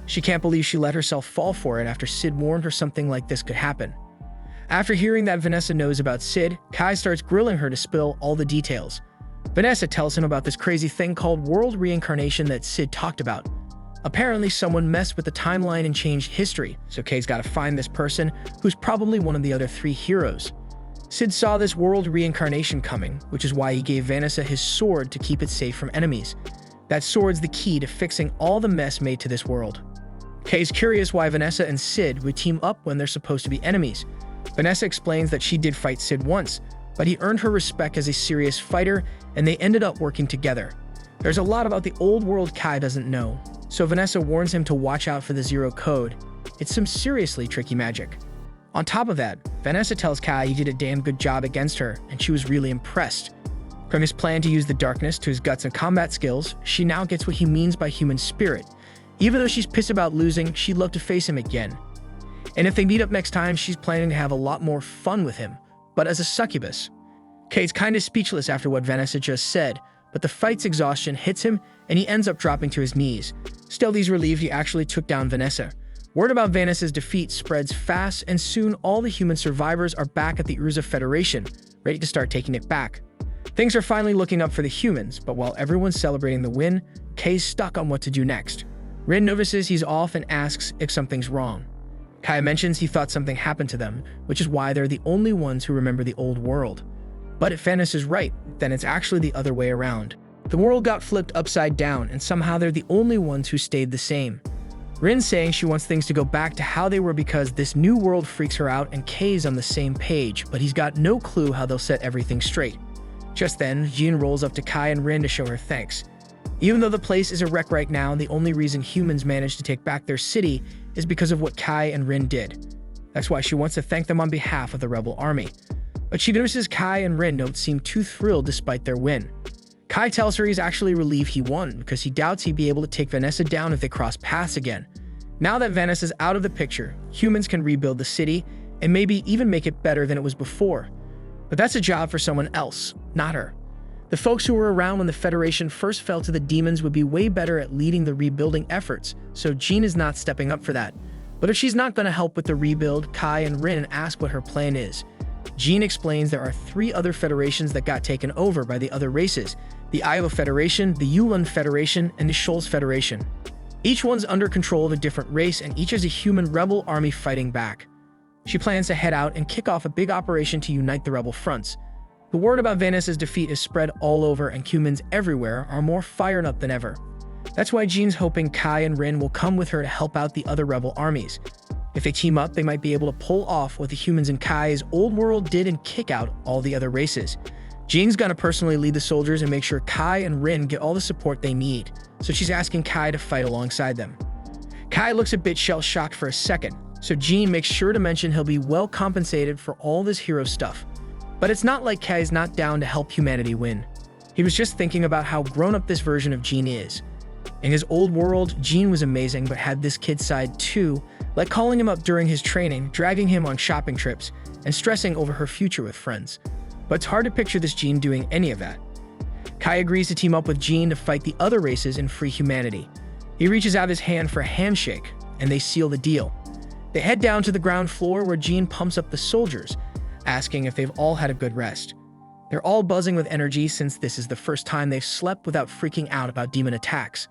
A: She can't believe she let herself fall for it after Sid warned her something like this could happen. After hearing that Vanessa knows about Sid, Kai starts grilling her to spill all the details. Vanessa tells him about this crazy thing called world reincarnation that Sid talked about. Apparently, someone messed with the timeline and changed history, so Kai's gotta find this person, who's probably one of the other 3 heroes. Sid saw this world reincarnation coming, which is why he gave Vanessa his sword to keep it safe from enemies. That sword's the key to fixing all the mess made to this world. Kai's curious why Vanessa and Sid would team up when they're supposed to be enemies. Vanessa explains that she did fight Sid once, but he earned her respect as a serious fighter, and they ended up working together. There's a lot about the old world Kai doesn't know, so Vanessa warns him to watch out for the Zero Code. It's some seriously tricky magic. On top of that, Vanessa tells Kai he did a damn good job against her, and she was really impressed. From his plan to use the darkness to his guts and combat skills, she now gets what he means by human spirit. Even though she's pissed about losing, she'd love to face him again. And if they meet up next time, she's planning to have a lot more fun with him, but as a succubus. Kai's kinda speechless after what Vanessa just said, but the fight's exhaustion hits him and he ends up dropping to his knees. Still, he's relieved he actually took down Vanessa. Word about Vanessa's defeat spreads fast, and soon all the human survivors are back at the Urza Federation, ready to start taking it back. Things are finally looking up for the humans, but while everyone's celebrating the win, Kai's stuck on what to do next. Rin notices he's off and asks if something's wrong. Kai mentions he thought something happened to them, which is why they're the only ones who remember the old world. But if Vanessa's right, then it's actually the other way around. The world got flipped upside down, and somehow they're the only ones who stayed the same. Rin's saying she wants things to go back to how they were because this new world freaks her out, and Kai's on the same page, but he's got no clue how they'll set everything straight. Just then, Jean rolls up to Kai and Rin to show her thanks. Even though the place is a wreck right now, the only reason humans managed to take back their city is because of what Kai and Rin did. That's why she wants to thank them on behalf of the rebel army. But she notices Kai and Rin don't seem too thrilled despite their win. Kai tells her he's actually relieved he won because he doubts he'd be able to take Vanessa down if they cross paths again. Now that Vanessa's out of the picture, humans can rebuild the city and maybe even make it better than it was before. But that's a job for someone else, not her. The folks who were around when the Federation first fell to the demons would be way better at leading the rebuilding efforts, so Jean is not stepping up for that. But if she's not going to help with the rebuild, Kai and Rin ask what her plan is. Jean explains there are 3 other federations that got taken over by the other races: the Iowa Federation, the Yulin Federation, and the Scholz Federation. Each one's under control of a different race, and each has a human rebel army fighting back. She plans to head out and kick off a big operation to unite the rebel fronts. The word about Vanessa's defeat is spread all over, and humans everywhere are more fired up than ever. That's why Jean's hoping Kai and Rin will come with her to help out the other rebel armies. If they team up, they might be able to pull off what the humans in Kai's old world did and kick out all the other races. Jean's gonna personally lead the soldiers and make sure Kai and Rin get all the support they need, so she's asking Kai to fight alongside them. Kai looks a bit shell-shocked for a second, so Jean makes sure to mention he'll be well compensated for all this hero stuff. But it's not like Kai's not down to help humanity win. He was just thinking about how grown-up this version of Jean is. In his old world, Jean was amazing but had this kid side too, like calling him up during his training, dragging him on shopping trips, and stressing over her future with friends. But it's hard to picture this Jean doing any of that. Kai agrees to team up with Jean to fight the other races and free humanity. He reaches out his hand for a handshake, and they seal the deal. They head down to the ground floor where Jean pumps up the soldiers, asking if they've all had a good rest. They're all buzzing with energy since this is the first time they've slept without freaking out about demon attacks.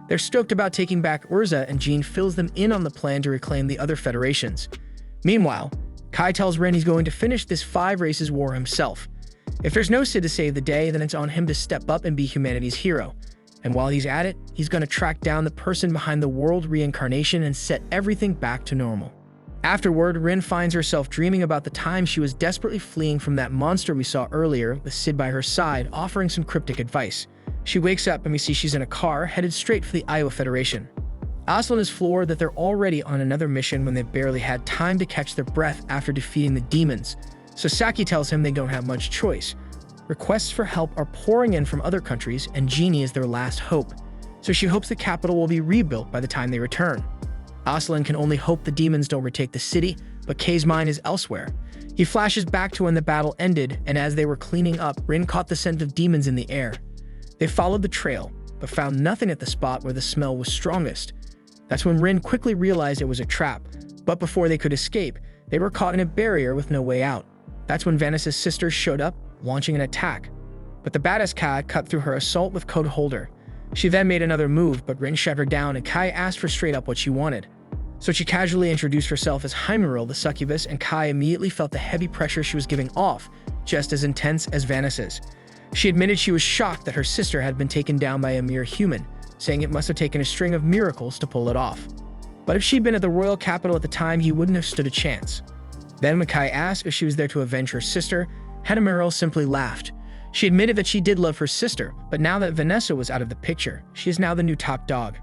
A: They're stoked about taking back Urza, and Jean fills them in on the plan to reclaim the other federations. Meanwhile, Kai tells Rin he's going to finish this 5 races war himself. If there's no Sid to save the day, then it's on him to step up and be humanity's hero. And while he's at it, he's going to track down the person behind the world reincarnation and set everything back to normal. Afterward, Rin finds herself dreaming about the time she was desperately fleeing from that monster we saw earlier, with Sid by her side, offering some cryptic advice. She wakes up and we see she's in a car, headed straight for the Iowa Federation. Aslan is floored that they're already on another mission when they've barely had time to catch their breath after defeating the demons. So Saki tells him they don't have much choice. Requests for help are pouring in from other countries, and Genie is their last hope, so she hopes the capital will be rebuilt by the time they return. Aslan can only hope the demons don't retake the city, but Kay's mind is elsewhere. He flashes back to when the battle ended, and as they were cleaning up, Rin caught the scent of demons in the air. They followed the trail, but found nothing at the spot where the smell was strongest. That's when Rin quickly realized it was a trap, but before they could escape, they were caught in a barrier with no way out. That's when Vanessa's sisters showed up, launching an attack. But the badass Kai cut through her assault with Code Holder. She then made another move, but Rin shut her down and Kai asked for straight up what she wanted. So she casually introduced herself as Hymeril, the succubus, and Kai immediately felt the heavy pressure she was giving off, just as intense as Vanessa's. She admitted she was shocked that her sister had been taken down by a mere human, saying it must have taken a string of miracles to pull it off. But if she'd been at the royal capital at the time, he wouldn't have stood a chance. Then when Kai asked if she was there to avenge her sister, Hymeril simply laughed. She admitted that she did love her sister, but now that Vanessa was out of the picture, she is now the new top dog.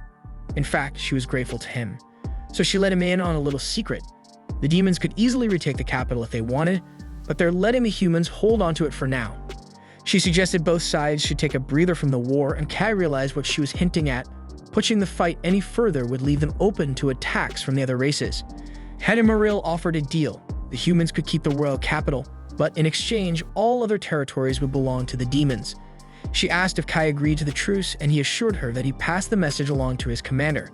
A: In fact, she was grateful to him. So she let him in on a little secret. The demons could easily retake the capital if they wanted, but they're letting the humans hold onto it for now. She suggested both sides should take a breather from the war, and Kai realized what she was hinting at. Pushing the fight any further would leave them open to attacks from the other races. Hymeril offered a deal. The humans could keep the royal capital, but in exchange, all other territories would belong to the demons. She asked if Kai agreed to the truce, and he assured her that he passed the message along to his commander.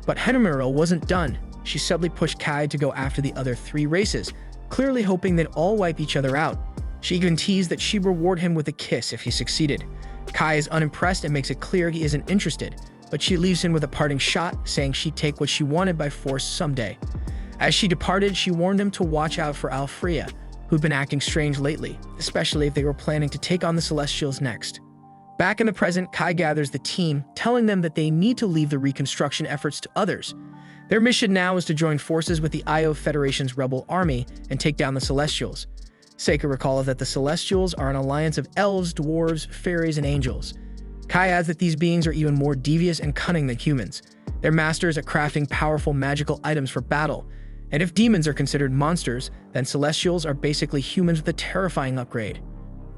A: But Hymeril wasn't done. She subtly pushed Kai to go after the other 3 races, clearly hoping they'd all wipe each other out. She even teased that she'd reward him with a kiss if he succeeded. Kai is unimpressed and makes it clear he isn't interested, but she leaves him with a parting shot, saying she'd take what she wanted by force someday. As she departed, she warned him to watch out for Alfrea, who'd been acting strange lately, especially if they were planning to take on the Celestials next. Back in the present, Kai gathers the team, telling them that they need to leave the reconstruction efforts to others. Their mission now is to join forces with the Io Federation's rebel army and take down the Celestials. Sekai recalls that the Celestials are an alliance of elves, dwarves, fairies, and angels. Kai adds that these beings are even more devious and cunning than humans. They're masters at crafting powerful magical items for battle, and if demons are considered monsters, then Celestials are basically humans with a terrifying upgrade.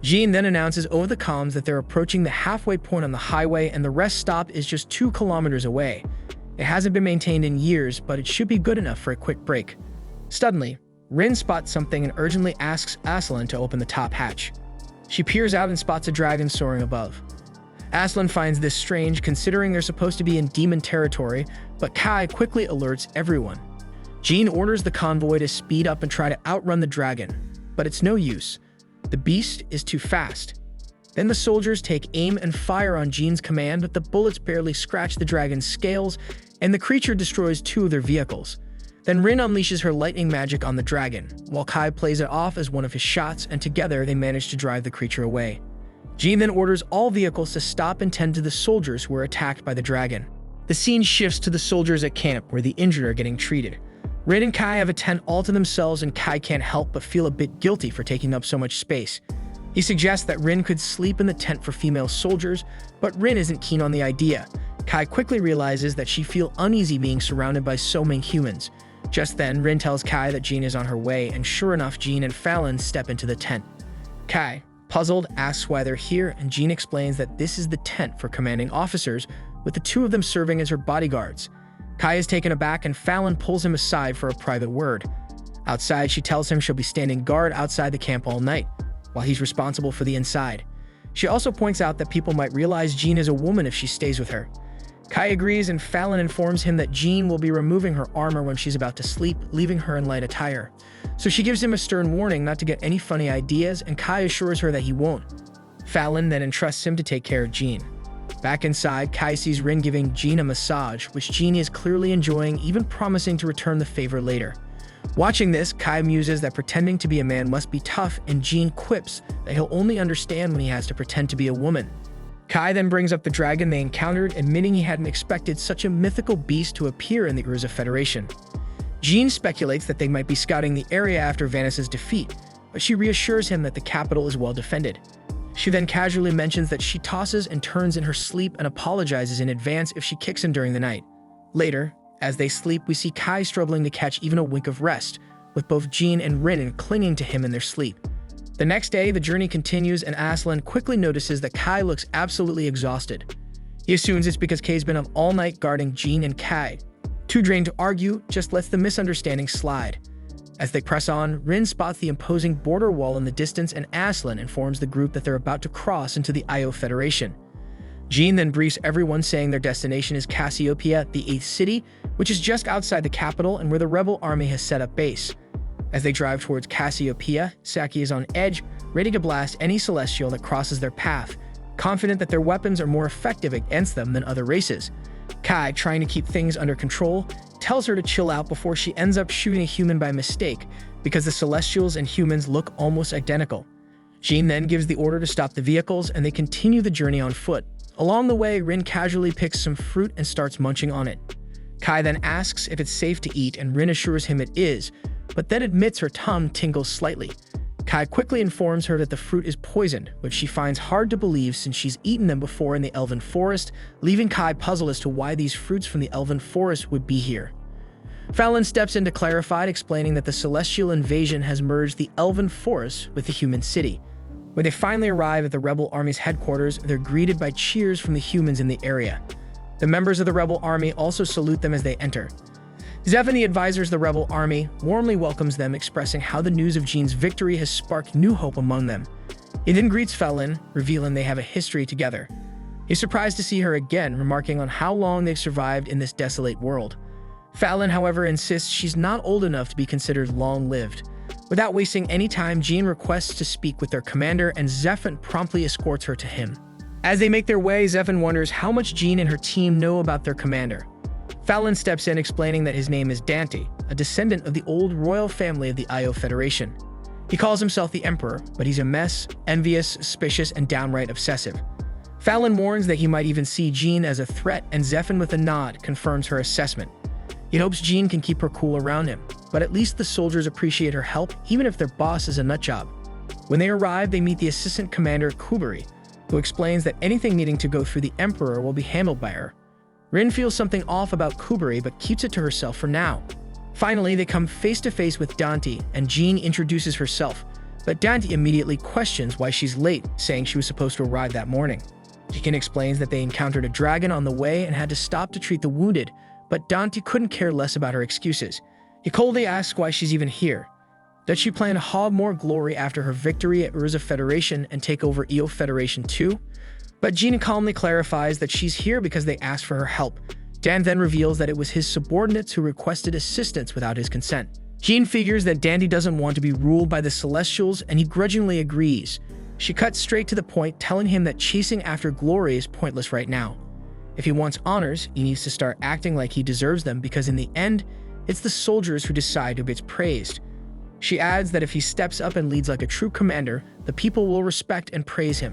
A: Jean then announces over the comms that they're approaching the halfway point on the highway and the rest stop is just 2 kilometers away. It hasn't been maintained in years, but it should be good enough for a quick break. Suddenly, Rin spots something and urgently asks Aslan to open the top hatch. She peers out and spots a dragon soaring above. Aslan finds this strange considering they're supposed to be in demon territory, but Kai quickly alerts everyone. Jean orders the convoy to speed up and try to outrun the dragon, but it's no use. The beast is too fast. Then the soldiers take aim and fire on Jean's command, but the bullets barely scratch the dragon's scales, and the creature destroys 2 of their vehicles. Then Rin unleashes her lightning magic on the dragon, while Kai plays it off as one of his shots, and together they manage to drive the creature away. Jean then orders all vehicles to stop and tend to the soldiers who are attacked by the dragon. The scene shifts to the soldiers at camp where the injured are getting treated. Rin and Kai have a tent all to themselves, and Kai can't help but feel a bit guilty for taking up so much space. He suggests that Rin could sleep in the tent for female soldiers, but Rin isn't keen on the idea. Kai quickly realizes that she feels uneasy being surrounded by so many humans. Just then, Rin tells Kai that Jean is on her way, and sure enough, Jean and Fallon step into the tent. Kai, puzzled, asks why they're here, and Jean explains that this is the tent for commanding officers, with the 2 of them serving as her bodyguards. Kai is taken aback, and Fallon pulls him aside for a private word. Outside, she tells him she'll be standing guard outside the camp all night, while he's responsible for the inside. She also points out that people might realize Jean is a woman if she stays with her. Kai agrees, and Fallon informs him that Jean will be removing her armor when she's about to sleep, leaving her in light attire. So she gives him a stern warning not to get any funny ideas, and Kai assures her that he won't. Fallon then entrusts him to take care of Jean. Back inside, Kai sees Rin giving Jean a massage, which Jean is clearly enjoying, even promising to return the favor later. Watching this, Kai muses that pretending to be a man must be tough, and Jean quips that he'll only understand when he has to pretend to be a woman. Kai then brings up the dragon they encountered, admitting he hadn't expected such a mythical beast to appear in the Urza Federation. Jean speculates that they might be scouting the area after Vanessa's defeat, but she reassures him that the capital is well defended. She then casually mentions that she tosses and turns in her sleep and apologizes in advance if she kicks him during the night. Later, as they sleep, we see Kai struggling to catch even a wink of rest, with both Jean and Rin clinging to him in their sleep. The next day, the journey continues and Aslan quickly notices that Kai looks absolutely exhausted. He assumes it's because Kai's been up all night guarding Jean and Kai. Too drained to argue, just lets the misunderstanding slide. As they press on, Rin spots the imposing border wall in the distance and Aslan informs the group that they're about to cross into the Io Federation. Jean then briefs everyone saying their destination is Cassiopeia, the 8th city, which is just outside the capital and where the rebel army has set up base. As they drive towards Cassiopeia, Saki is on edge, ready to blast any celestial that crosses their path, confident that their weapons are more effective against them than other races. Kai, trying to keep things under control, tells her to chill out before she ends up shooting a human by mistake, because the celestials and humans look almost identical. Jean then gives the order to stop the vehicles and they continue the journey on foot. Along the way, Rin casually picks some fruit and starts munching on it. Kai then asks if it's safe to eat and Rin assures him it is, but then admits her tongue tingles slightly. Kai quickly informs her that the fruit is poisoned, which she finds hard to believe since she's eaten them before in the Elven Forest, leaving Kai puzzled as to why these fruits from the Elven Forest would be here. Fallon steps in to clarify, explaining that the celestial invasion has merged the Elven Forest with the human city. When they finally arrive at the rebel army's headquarters, they're greeted by cheers from the humans in the area. The members of the rebel army also salute them as they enter. Zephyr, the advisors of the rebel army, warmly welcomes them, expressing how the news of Jean's victory has sparked new hope among them. He then greets Fallon, revealing they have a history together. He's surprised to see her again, remarking on how long they've survived in this desolate world. Fallon, however, insists she's not old enough to be considered long-lived. Without wasting any time, Jean requests to speak with their commander, and Zephyr promptly escorts her to him. As they make their way, Zephyr wonders how much Jean and her team know about their commander. Fallon steps in, explaining that his name is Dante, a descendant of the old royal family of the Io Federation. He calls himself the Emperor, but he's a mess, envious, suspicious, and downright obsessive. Fallon warns that he might even see Jean as a threat, and Zephyr, with a nod, confirms her assessment. He hopes Jean can keep her cool around him, but at least the soldiers appreciate her help, even if their boss is a nutjob. When they arrive, they meet the assistant commander, Kubari, who explains that anything needing to go through the Emperor will be handled by her. Rin feels something off about Kubari, but keeps it to herself for now. Finally, they come face to face with Dante, and Jean introduces herself, but Dante immediately questions why she's late, saying she was supposed to arrive that morning. Jean explains that they encountered a dragon on the way and had to stop to treat the wounded, but Dante couldn't care less about her excuses. He coldly asks why she's even here. Does she plan to hog more glory after her victory at Urza Federation and take over Io Federation too? But Jean calmly clarifies that she's here because they asked for her help. Dan then reveals that it was his subordinates who requested assistance without his consent. Jean figures that Dandy doesn't want to be ruled by the Celestials, and he grudgingly agrees. She cuts straight to the point, telling him that chasing after glory is pointless right now. If he wants honors, he needs to start acting like he deserves them, because in the end, it's the soldiers who decide who gets praised. She adds that if he steps up and leads like a true commander, the people will respect and praise him.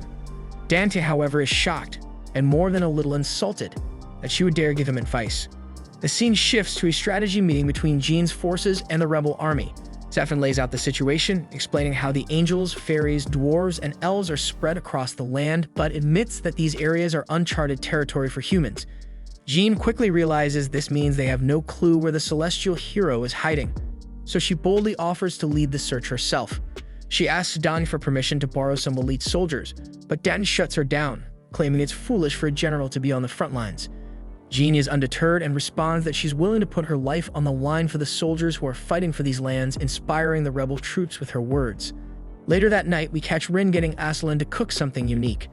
A: Dante, however, is shocked, and more than a little insulted, that she would dare give him advice. The scene shifts to a strategy meeting between Jean's forces and the rebel army. Zephyr lays out the situation, explaining how the angels, fairies, dwarves, and elves are spread across the land, but admits that these areas are uncharted territory for humans. Jean quickly realizes this means they have no clue where the celestial hero is hiding, so she boldly offers to lead the search herself. She asks Dan for permission to borrow some elite soldiers, but Dan shuts her down, claiming it's foolish for a general to be on the front lines. Jean is undeterred and responds that she's willing to put her life on the line for the soldiers who are fighting for these lands, inspiring the rebel troops with her words. Later that night, we catch Rin getting Aslan to cook something unique.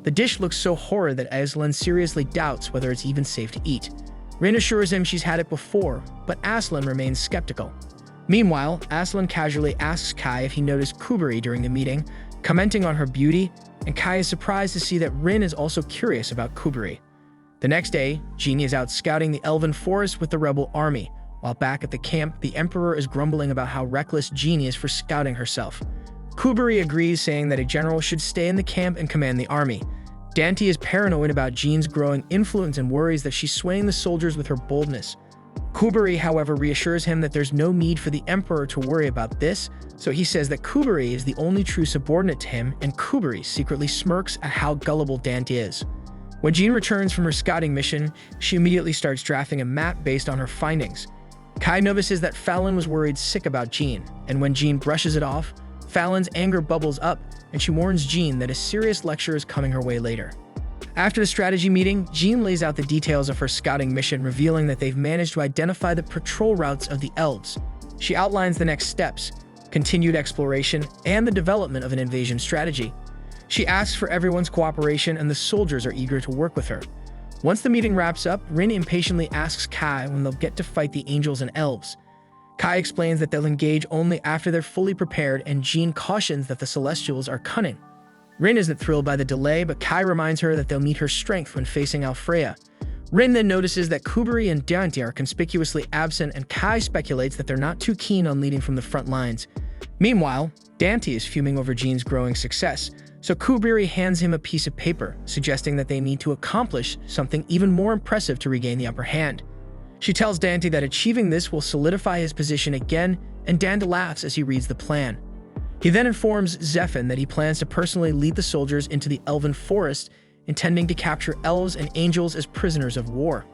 A: The dish looks so horrid that Aslan seriously doubts whether it's even safe to eat. Rin assures him she's had it before, but Aslan remains skeptical. Meanwhile, Aslan casually asks Kai if he noticed Kubari during the meeting, commenting on her beauty, and Kai is surprised to see that Rin is also curious about Kubari. The next day, Jean is out scouting the Elven Forest with the rebel army. While back at the camp, the Emperor is grumbling about how reckless Jean is for scouting herself. Kubari agrees, saying that a general should stay in the camp and command the army. Dante is paranoid about Jean's growing influence and worries that she's swaying the soldiers with her boldness. Kubari, however, reassures him that there's no need for the Emperor to worry about this, so he says that Kubari is the only true subordinate to him, and Kubari secretly smirks at how gullible Dante is. When Jean returns from her scouting mission, she immediately starts drafting a map based on her findings. Kai notices that Fallon was worried sick about Jean, and when Jean brushes it off, Fallon's anger bubbles up, and she warns Jean that a serious lecture is coming her way later. After the strategy meeting, Jean lays out the details of her scouting mission, revealing that they've managed to identify the patrol routes of the elves. She outlines the next steps, continued exploration, and the development of an invasion strategy. She asks for everyone's cooperation, and the soldiers are eager to work with her. Once the meeting wraps up, Rin impatiently asks Kai when they'll get to fight the angels and elves. Kai explains that they'll engage only after they're fully prepared, and Jean cautions that the Celestials are cunning. Rin isn't thrilled by the delay, but Kai reminds her that they'll need her strength when facing Alfreya. Rin then notices that Kuberi and Dante are conspicuously absent, and Kai speculates that they're not too keen on leading from the front lines. Meanwhile, Dante is fuming over Jean's growing success, so Kuberi hands him a piece of paper, suggesting that they need to accomplish something even more impressive to regain the upper hand. She tells Dante that achieving this will solidify his position again, and Dante laughs as he reads the plan. He then informs Zephyr that he plans to personally lead the soldiers into the elven forest, intending to capture elves and angels as prisoners of war.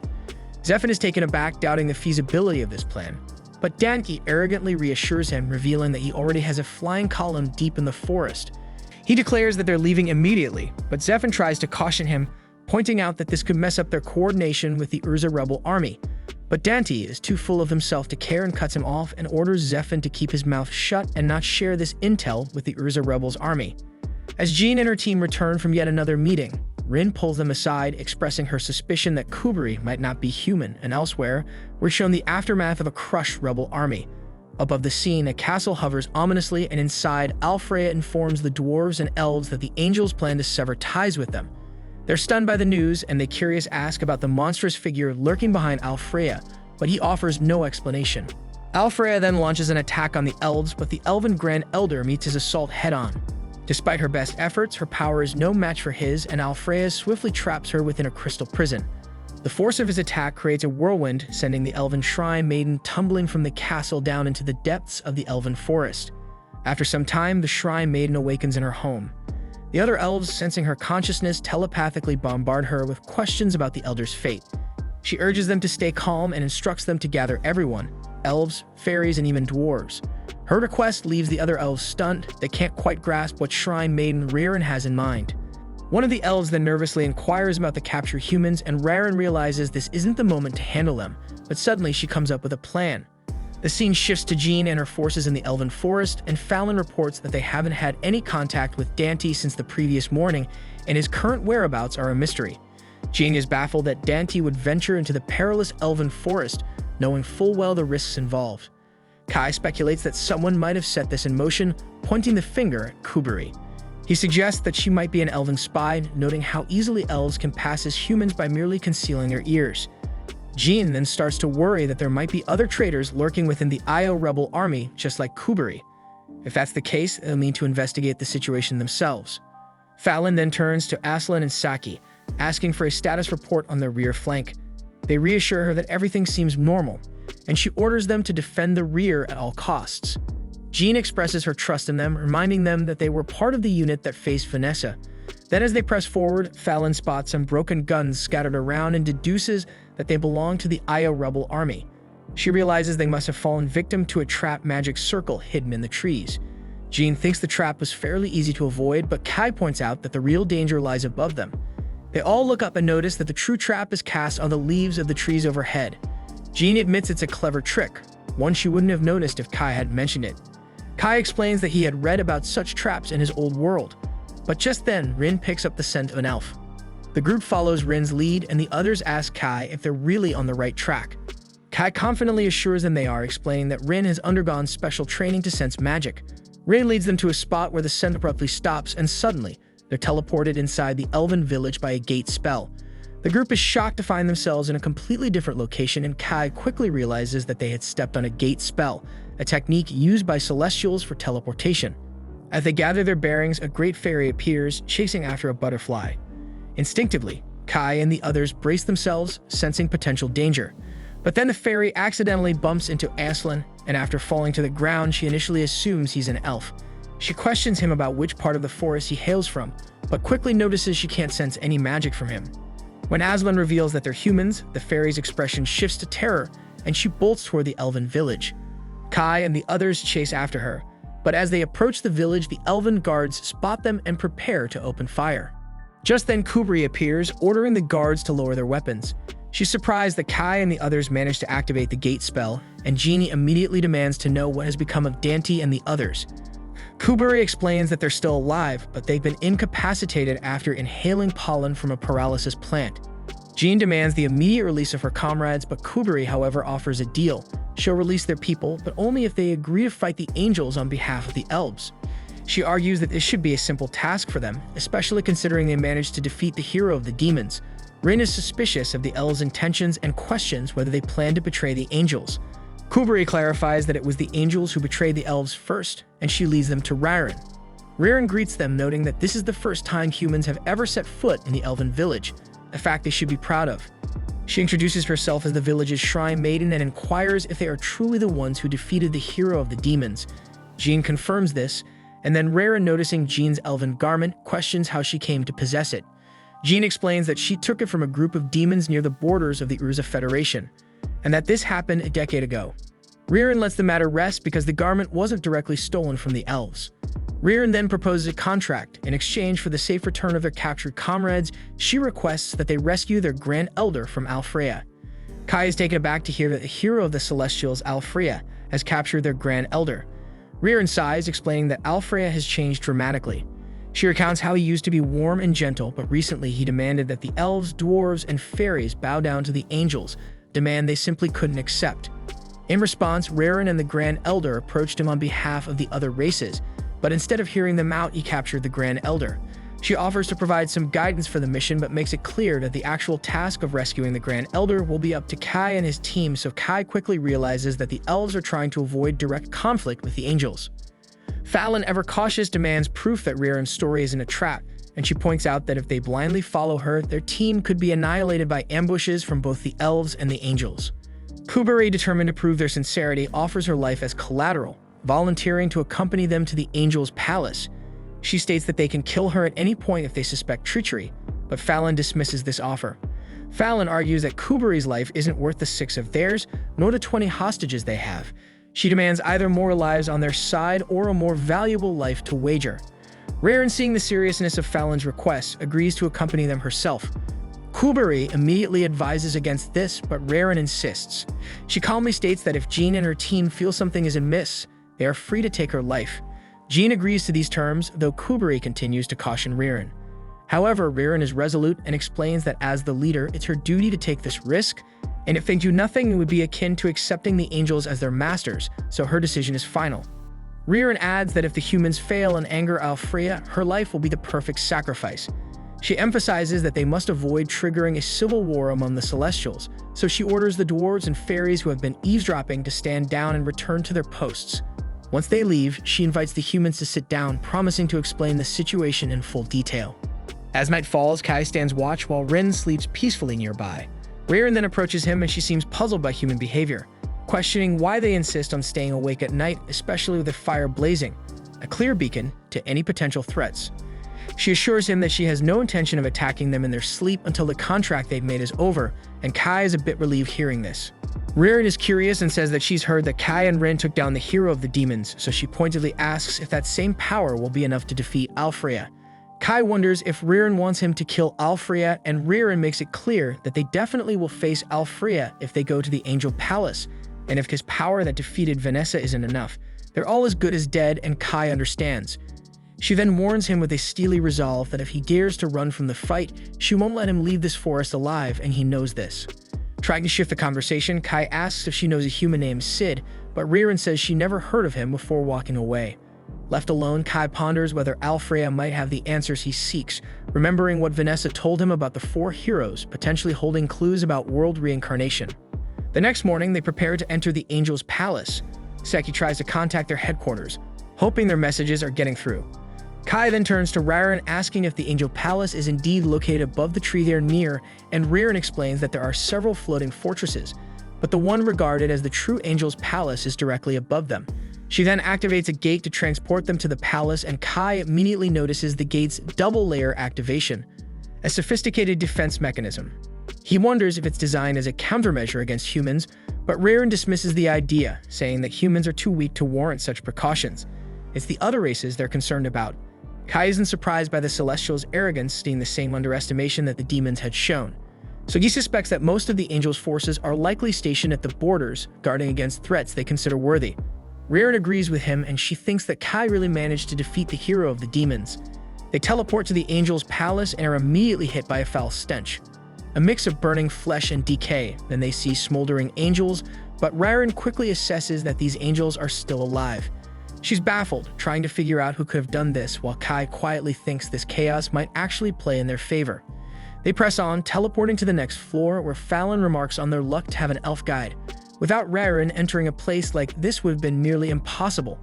A: Zephyr is taken aback, doubting the feasibility of this plan, but Dante arrogantly reassures him, revealing that he already has a flying column deep in the forest. He declares that they're leaving immediately, but Zephyr tries to caution him, pointing out that this could mess up their coordination with the Urza rebel army. But Dante is too full of himself to care and cuts him off and orders Zephyr to keep his mouth shut and not share this intel with the Urza rebels' army. As Jean and her team return from yet another meeting, Rin pulls them aside, expressing her suspicion that Kuberi might not be human, and elsewhere, we're shown the aftermath of a crushed rebel army. Above the scene, a castle hovers ominously, and inside, Alfreya informs the dwarves and elves that the angels plan to sever ties with them. They're stunned by the news, and they curious ask about the monstrous figure lurking behind Alfreya, but he offers no explanation. Alfreya then launches an attack on the elves, but the elven Grand Elder meets his assault head-on. Despite her best efforts, her power is no match for his, and Alfreya swiftly traps her within a crystal prison. The force of his attack creates a whirlwind, sending the elven shrine maiden tumbling from the castle down into the depths of the elven forest. After some time, the shrine maiden awakens in her home. The other elves, sensing her consciousness, telepathically bombard her with questions about the elder's fate. She urges them to stay calm and instructs them to gather everyone, elves, fairies, and even dwarves. Her request leaves the other elves stunned. They can't quite grasp what shrine maiden Rewritten has in mind. One of the elves then nervously inquires about the captured humans, and Rewritten realizes this isn't the moment to handle them, but suddenly she comes up with a plan. The scene shifts to Jean and her forces in the elven forest, and Fallon reports that they haven't had any contact with Dante since the previous morning, and his current whereabouts are a mystery. Jean is baffled that Dante would venture into the perilous elven forest, knowing full well the risks involved. Kai speculates that someone might have set this in motion, pointing the finger at Kuberi. He suggests that she might be an elven spy, noting how easily elves can pass as humans by merely concealing their ears. Jean then starts to worry that there might be other traitors lurking within the Io rebel army, just like Kuberi. If that's the case, they'll need to investigate the situation themselves. Fallon then turns to Aslan and Saki, asking for a status report on their rear flank. They reassure her that everything seems normal, and she orders them to defend the rear at all costs. Jean expresses her trust in them, reminding them that they were part of the unit that faced Vanessa. Then as they press forward, Fallon spots some broken guns scattered around and deduces that they belong to the Io rebel army. She realizes they must have fallen victim to a trap magic circle hidden in the trees. Jean thinks the trap was fairly easy to avoid, but Kai points out that the real danger lies above them. They all look up and notice that the true trap is cast on the leaves of the trees overhead. Jean admits it's a clever trick, one she wouldn't have noticed if Kai had mentioned it. Kai explains that he had read about such traps in his old world, but just then Rin picks up the scent of an elf. The group follows Rin's lead, and the others ask Kai if they're really on the right track. Kai confidently assures them they are, explaining that Rin has undergone special training to sense magic. Rin leads them to a spot where the scent abruptly stops, and suddenly, they're teleported inside the elven village by a gate spell. The group is shocked to find themselves in a completely different location, and Kai quickly realizes that they had stepped on a gate spell, a technique used by Celestials for teleportation. As they gather their bearings, a great fairy appears, chasing after a butterfly. Instinctively, Kai and the others brace themselves, sensing potential danger. But then the fairy accidentally bumps into Aslan, and after falling to the ground, she initially assumes he's an elf. She questions him about which part of the forest he hails from, but quickly notices she can't sense any magic from him. When Aslan reveals that they're humans, the fairy's expression shifts to terror, and she bolts toward the elven village. Kai and the others chase after her, But as they approach the village, the elven guards spot them and prepare to open fire. Just then, Kubri appears, ordering the guards to lower their weapons. She's surprised that Kai and the others manage to activate the gate spell, and Genie immediately demands to know what has become of Dante and the others. Kuburi explains that they're still alive, but they've been incapacitated after inhaling pollen from a paralysis plant. Jean demands the immediate release of her comrades, but Kuburi, however, offers a deal. She'll release their people, but only if they agree to fight the angels on behalf of the elves. She argues that this should be a simple task for them, especially considering they managed to defeat the hero of the demons. Rin is suspicious of the elves' intentions and questions whether they plan to betray the angels. Kuburi clarifies that it was the angels who betrayed the elves first, and she leads them to Rewritten. Rewritten greets them, noting that this is the first time humans have ever set foot in the elven village, a fact they should be proud of. She introduces herself as the village's shrine maiden and inquires if they are truly the ones who defeated the hero of the demons. Jean confirms this, and then Rewritten, noticing Jean's elven garment, questions how she came to possess it. Jean explains that she took it from a group of demons near the borders of the Urza Federation, and that this happened a decade ago. Rewritten lets the matter rest because the garment wasn't directly stolen from the elves. Rewritten then proposes a contract. In exchange for the safe return of their captured comrades, she requests that they rescue their Grand Elder from Alfreya. Kai is taken aback to hear that the hero of the Celestials, Alfreya, has captured their Grand Elder. Rewritten sighs, explaining that Alfreya has changed dramatically. She recounts how he used to be warm and gentle, but recently he demanded that the elves, dwarves, and fairies bow down to the angels, a demand they simply couldn't accept. In response, Rewritten and the Grand Elder approached him on behalf of the other races, but instead of hearing them out, he captured the Grand Elder. She offers to provide some guidance for the mission, but makes it clear that the actual task of rescuing the Grand Elder will be up to Kai and his team, so Kai quickly realizes that the elves are trying to avoid direct conflict with the angels. Fallon, ever cautious, demands proof that Rewritten's story isn't a trap, and she points out that if they blindly follow her, their team could be annihilated by ambushes from both the elves and the angels. Kuburi, determined to prove their sincerity, offers her life as collateral, volunteering to accompany them to the Angel's Palace. She states that they can kill her at any point if they suspect treachery, but Fallon dismisses this offer. Fallon argues that Kuburi's life isn't worth the 6 of theirs, nor the 20 hostages they have. She demands either more lives on their side or a more valuable life to wager. Rewritten, seeing the seriousness of Fallon's request, agrees to accompany them herself. Kuburi immediately advises against this, but Rewritten insists. She calmly states that if Jean and her team feel something is amiss, they are free to take her life. Jean agrees to these terms, though Kuburi continues to caution Rewritten. However, Rewritten is resolute and explains that as the leader, it's her duty to take this risk, and if they do nothing, it would be akin to accepting the angels as their masters, so her decision is final. Rewritten adds that if the humans fail and anger Alfreya, her life will be the perfect sacrifice. She emphasizes that they must avoid triggering a civil war among the Celestials, so she orders the dwarves and fairies who have been eavesdropping to stand down and return to their posts. Once they leave, she invites the humans to sit down, promising to explain the situation in full detail. As night falls, Kai stands watch while Rin sleeps peacefully nearby. Rewritten then approaches him and she seems puzzled by human behavior, questioning why they insist on staying awake at night, especially with a fire blazing, a clear beacon to any potential threats. She assures him that she has no intention of attacking them in their sleep until the contract they've made is over, and Kai is a bit relieved hearing this. Rewritten is curious and says that she's heard that Kai and Rin took down the hero of the demons, so she pointedly asks if that same power will be enough to defeat Alfreya. Kai wonders if Rewritten wants him to kill Alfreya, and Rewritten makes it clear that they definitely will face Alfreya if they go to the Angel Palace, and if his power that defeated Vanessa isn't enough. They're all as good as dead, and Kai understands. She then warns him with a steely resolve that if he dares to run from the fight, she won't let him leave this forest alive, and he knows this. Trying to shift the conversation, Kai asks if she knows a human named Sid, but Rewritten says she never heard of him before walking away. Left alone, Kai ponders whether Alfreya might have the answers he seeks, remembering what Vanessa told him about the 4 heroes, potentially holding clues about world reincarnation. The next morning, they prepare to enter the Angel's Palace. Seki tries to contact their headquarters, hoping their messages are getting through. Kai then turns to Rewritten, asking if the Angel Palace is indeed located above the tree they're near, and Rewritten explains that there are several floating fortresses, but the one regarded as the true Angel's Palace is directly above them. She then activates a gate to transport them to the palace, and Kai immediately notices the gate's double-layer activation, a sophisticated defense mechanism. He wonders if it's designed as a countermeasure against humans, but Rewritten dismisses the idea, saying that humans are too weak to warrant such precautions. It's the other races they're concerned about. Kai isn't surprised by the Celestials' arrogance, seeing the same underestimation that the demons had shown. So he suspects that most of the Angels' forces are likely stationed at the borders, guarding against threats they consider worthy. Rewritten agrees with him, and she thinks that Kai really managed to defeat the hero of the demons. They teleport to the Angels' palace and are immediately hit by a foul stench. A mix of burning flesh and decay. Then they see smoldering angels, but Rewritten quickly assesses that these angels are still alive. She's baffled, trying to figure out who could have done this, while Kai quietly thinks this chaos might actually play in their favor. They press on, teleporting to the next floor, where Fallon remarks on their luck to have an elf guide. Without Rewritten, entering a place like this would have been nearly impossible.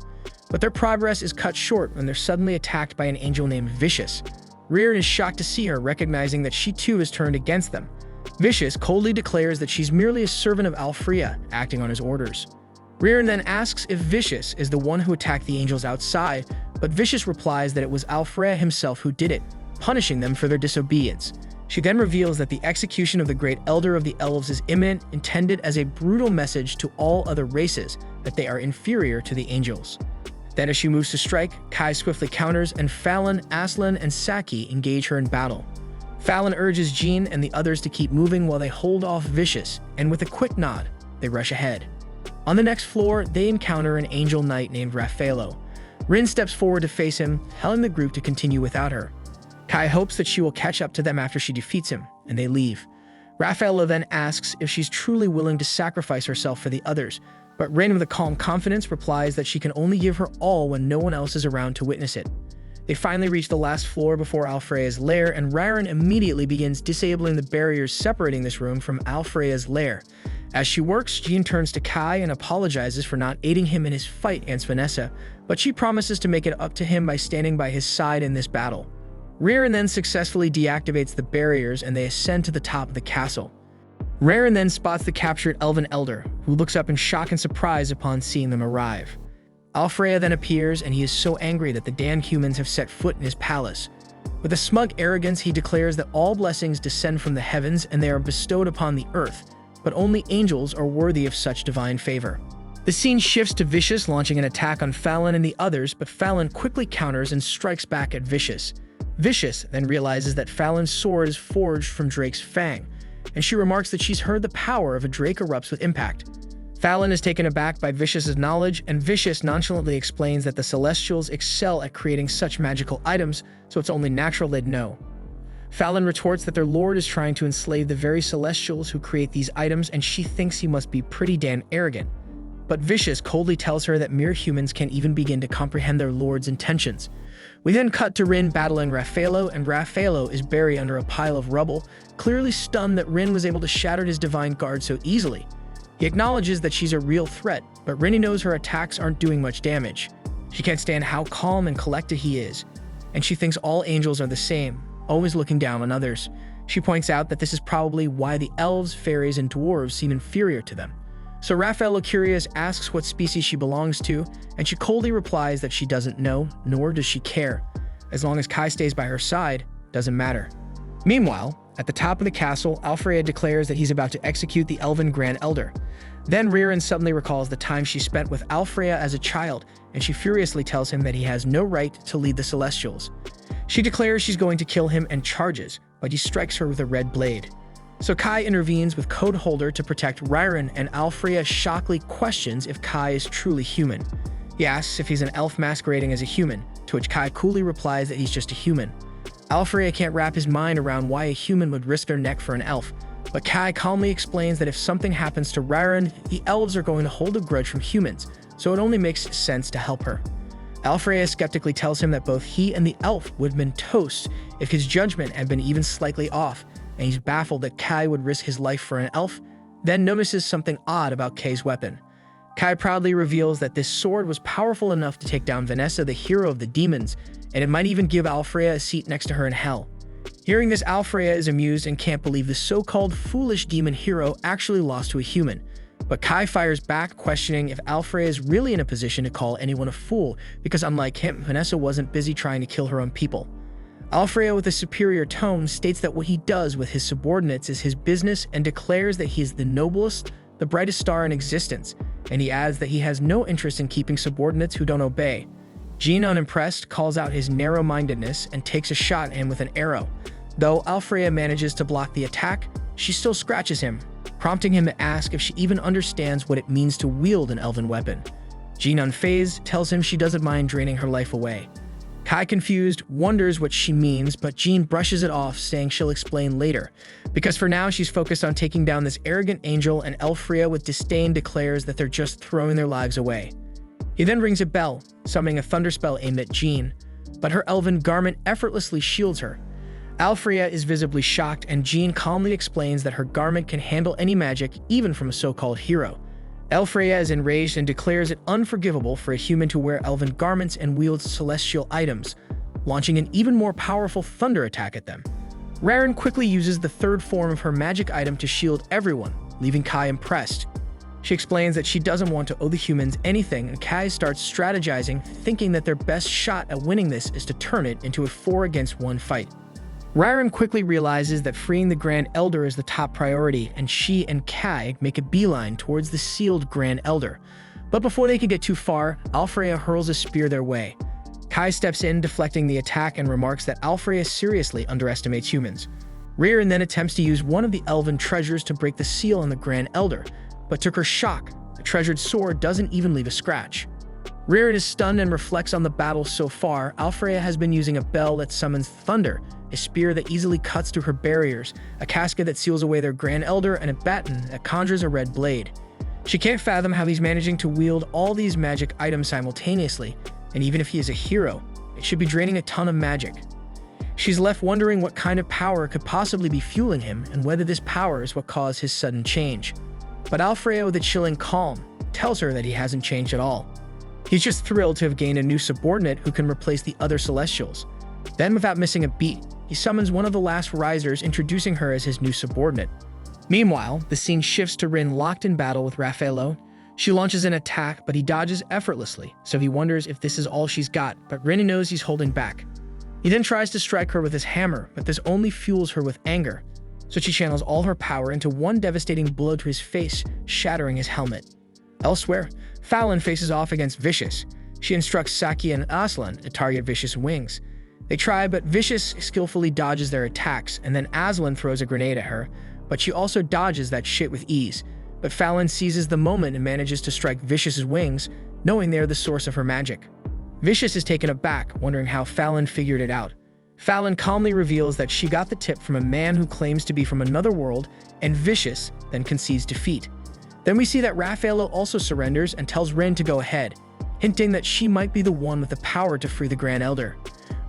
A: But their progress is cut short when they're suddenly attacked by an angel named Vicious. Rewritten is shocked to see her, recognizing that she too has turned against them. Vicious coldly declares that she's merely a servant of Alfrea, acting on his orders. Rewritten then asks if Vicious is the one who attacked the angels outside, but Vicious replies that it was Alfrea himself who did it, punishing them for their disobedience. She then reveals that the execution of the Great Elder of the Elves is imminent, intended as a brutal message to all other races that they are inferior to the angels. Then as she moves to strike, Kai swiftly counters, and Fallon, Aslan, and Saki engage her in battle. Fallon urges Jean and the others to keep moving while they hold off Vicious, and with a quick nod, they rush ahead. On the next floor, they encounter an angel knight named Raffaello. Rin steps forward to face him, telling the group to continue without her. Kai hopes that she will catch up to them after she defeats him, and they leave. Raffaello then asks if she's truly willing to sacrifice herself for the others, but Rin with a calm confidence replies that she can only give her all when no one else is around to witness it. They finally reach the last floor before Alfrea's lair, and Rewritten immediately begins disabling the barriers separating this room from Alfrea's lair. As she works, Jean turns to Kai and apologizes for not aiding him in his fight against Vanessa, but she promises to make it up to him by standing by his side in this battle. Rewritten then successfully deactivates the barriers, and they ascend to the top of the castle. Rewritten then spots the captured Elven Elder, who looks up in shock and surprise upon seeing them arrive. Alfrea then appears, and he is so angry that the damned humans have set foot in his palace. With a smug arrogance, he declares that all blessings descend from the heavens and they are bestowed upon the earth, but only angels are worthy of such divine favor. The scene shifts to Vicious launching an attack on Fallon and the others, but Fallon quickly counters and strikes back at Vicious. Vicious then realizes that Fallon's sword is forged from Drake's fang, and she remarks that she's heard the power of a Drake erupts with impact. Fallon is taken aback by Vicious's knowledge, and Vicious nonchalantly explains that the Celestials excel at creating such magical items, so it's only natural they'd know. Fallon retorts that their lord is trying to enslave the very Celestials who create these items, and she thinks he must be pretty damn arrogant. But Vicious coldly tells her that mere humans can't even begin to comprehend their lord's intentions. We then cut to Rin battling Raffaello, and Raffaello is buried under a pile of rubble, clearly stunned that Rin was able to shatter his divine guard so easily. He acknowledges that she's a real threat, but Rin knows her attacks aren't doing much damage. She can't stand how calm and collected he is, and she thinks all angels are the same, always looking down on others. She points out that this is probably why the elves, fairies, and dwarves seem inferior to them. So Raffaello, curious, asks what species she belongs to, and she coldly replies that she doesn't know, nor does she care. As long as Kai stays by her side, doesn't matter. Meanwhile, at the top of the castle, Alfrea declares that he's about to execute the Elven Grand Elder. Then Rewritten suddenly recalls the time she spent with Alfrea as a child, and she furiously tells him that he has no right to lead the Celestials. She declares she's going to kill him and charges, but he strikes her with a red blade. So Kai intervenes with Code Holder to protect Rewritten, and Alfrea shockingly questions if Kai is truly human. He asks if he's an elf masquerading as a human, to which Kai coolly replies that he's just a human. Alfrea can't wrap his mind around why a human would risk their neck for an elf, but Kai calmly explains that if something happens to Rewritten, the elves are going to hold a grudge from humans, so it only makes sense to help her. Alfrea skeptically tells him that both he and the elf would have been toast if his judgment had been even slightly off, and he's baffled that Kai would risk his life for an elf, then notices something odd about Kai's weapon. Kai proudly reveals that this sword was powerful enough to take down Vanessa, the hero of the demons, and it might even give Alfrea a seat next to her in hell. Hearing this, Alfrea is amused and can't believe the so-called foolish demon hero actually lost to a human. But Kai fires back, questioning if Alfrea is really in a position to call anyone a fool, because unlike him, Vanessa wasn't busy trying to kill her own people. Alfrea, with a superior tone, states that what he does with his subordinates is his business and declares that he is the noblest, the brightest star in existence, and he adds that he has no interest in keeping subordinates who don't obey. Jean, unimpressed, calls out his narrow-mindedness and takes a shot at him with an arrow. Though Alfreya manages to block the attack, she still scratches him, prompting him to ask if she even understands what it means to wield an elven weapon. Jean, unfazed, tells him she doesn't mind draining her life away. Kai, confused, wonders what she means, but Jean brushes it off, saying she'll explain later, because for now she's focused on taking down this arrogant angel, and Alfreya with disdain declares that they're just throwing their lives away. He then rings a bell, summoning a thunder spell aimed at Jean, but her elven garment effortlessly shields her. Alfreya is visibly shocked, and Jean calmly explains that her garment can handle any magic, even from a so-called hero. Alfreya is enraged and declares it unforgivable for a human to wear elven garments and wield celestial items, launching an even more powerful thunder attack at them. Rewritten quickly uses the third form of her magic item to shield everyone, leaving Kai impressed. She explains that she doesn't want to owe the humans anything, and Kai starts strategizing, thinking that their best shot at winning this is to turn it into a 4-against-1 fight. Rewritten quickly realizes that freeing the Grand Elder is the top priority, and she and Kai make a beeline towards the sealed Grand Elder. But before they can get too far, Alfreya hurls a spear their way. Kai steps in, deflecting the attack, and remarks that Alfreya seriously underestimates humans. Rewritten then attempts to use one of the elven treasures to break the seal on the Grand Elder, but to her shock, the treasured sword doesn't even leave a scratch. Rewritten is stunned and reflects on the battle so far. Alfreya has been using a bell that summons thunder, a spear that easily cuts through her barriers, a casket that seals away their Grand Elder, and a baton that conjures a red blade. She can't fathom how he's managing to wield all these magic items simultaneously, and even if he is a hero, it should be draining a ton of magic. She's left wondering what kind of power could possibly be fueling him, and whether this power is what caused his sudden change. But Alfreya, with a chilling calm, tells her that he hasn't changed at all. He's just thrilled to have gained a new subordinate who can replace the other Celestials. Then, without missing a beat, he summons one of the last risers, introducing her as his new subordinate. Meanwhile, the scene shifts to Rin locked in battle with Raffaello. She launches an attack, but he dodges effortlessly, so he wonders if this is all she's got, but Rin knows he's holding back. He then tries to strike her with his hammer, but this only fuels her with anger, so she channels all her power into one devastating blow to his face, shattering his helmet. Elsewhere, Fallon faces off against Vicious. She instructs Saki and Aslan to target Vicious' wings. They try, but Vicious skillfully dodges their attacks, and then Aslan throws a grenade at her, but she also dodges that shit with ease. But Fallon seizes the moment and manages to strike Vicious' wings, knowing they are the source of her magic. Vicious is taken aback, wondering how Fallon figured it out. Fallon calmly reveals that she got the tip from a man who claims to be from another world, and Vicious then concedes defeat. Then we see that Raffaello also surrenders and tells Rin to go ahead, hinting that she might be the one with the power to free the Grand Elder.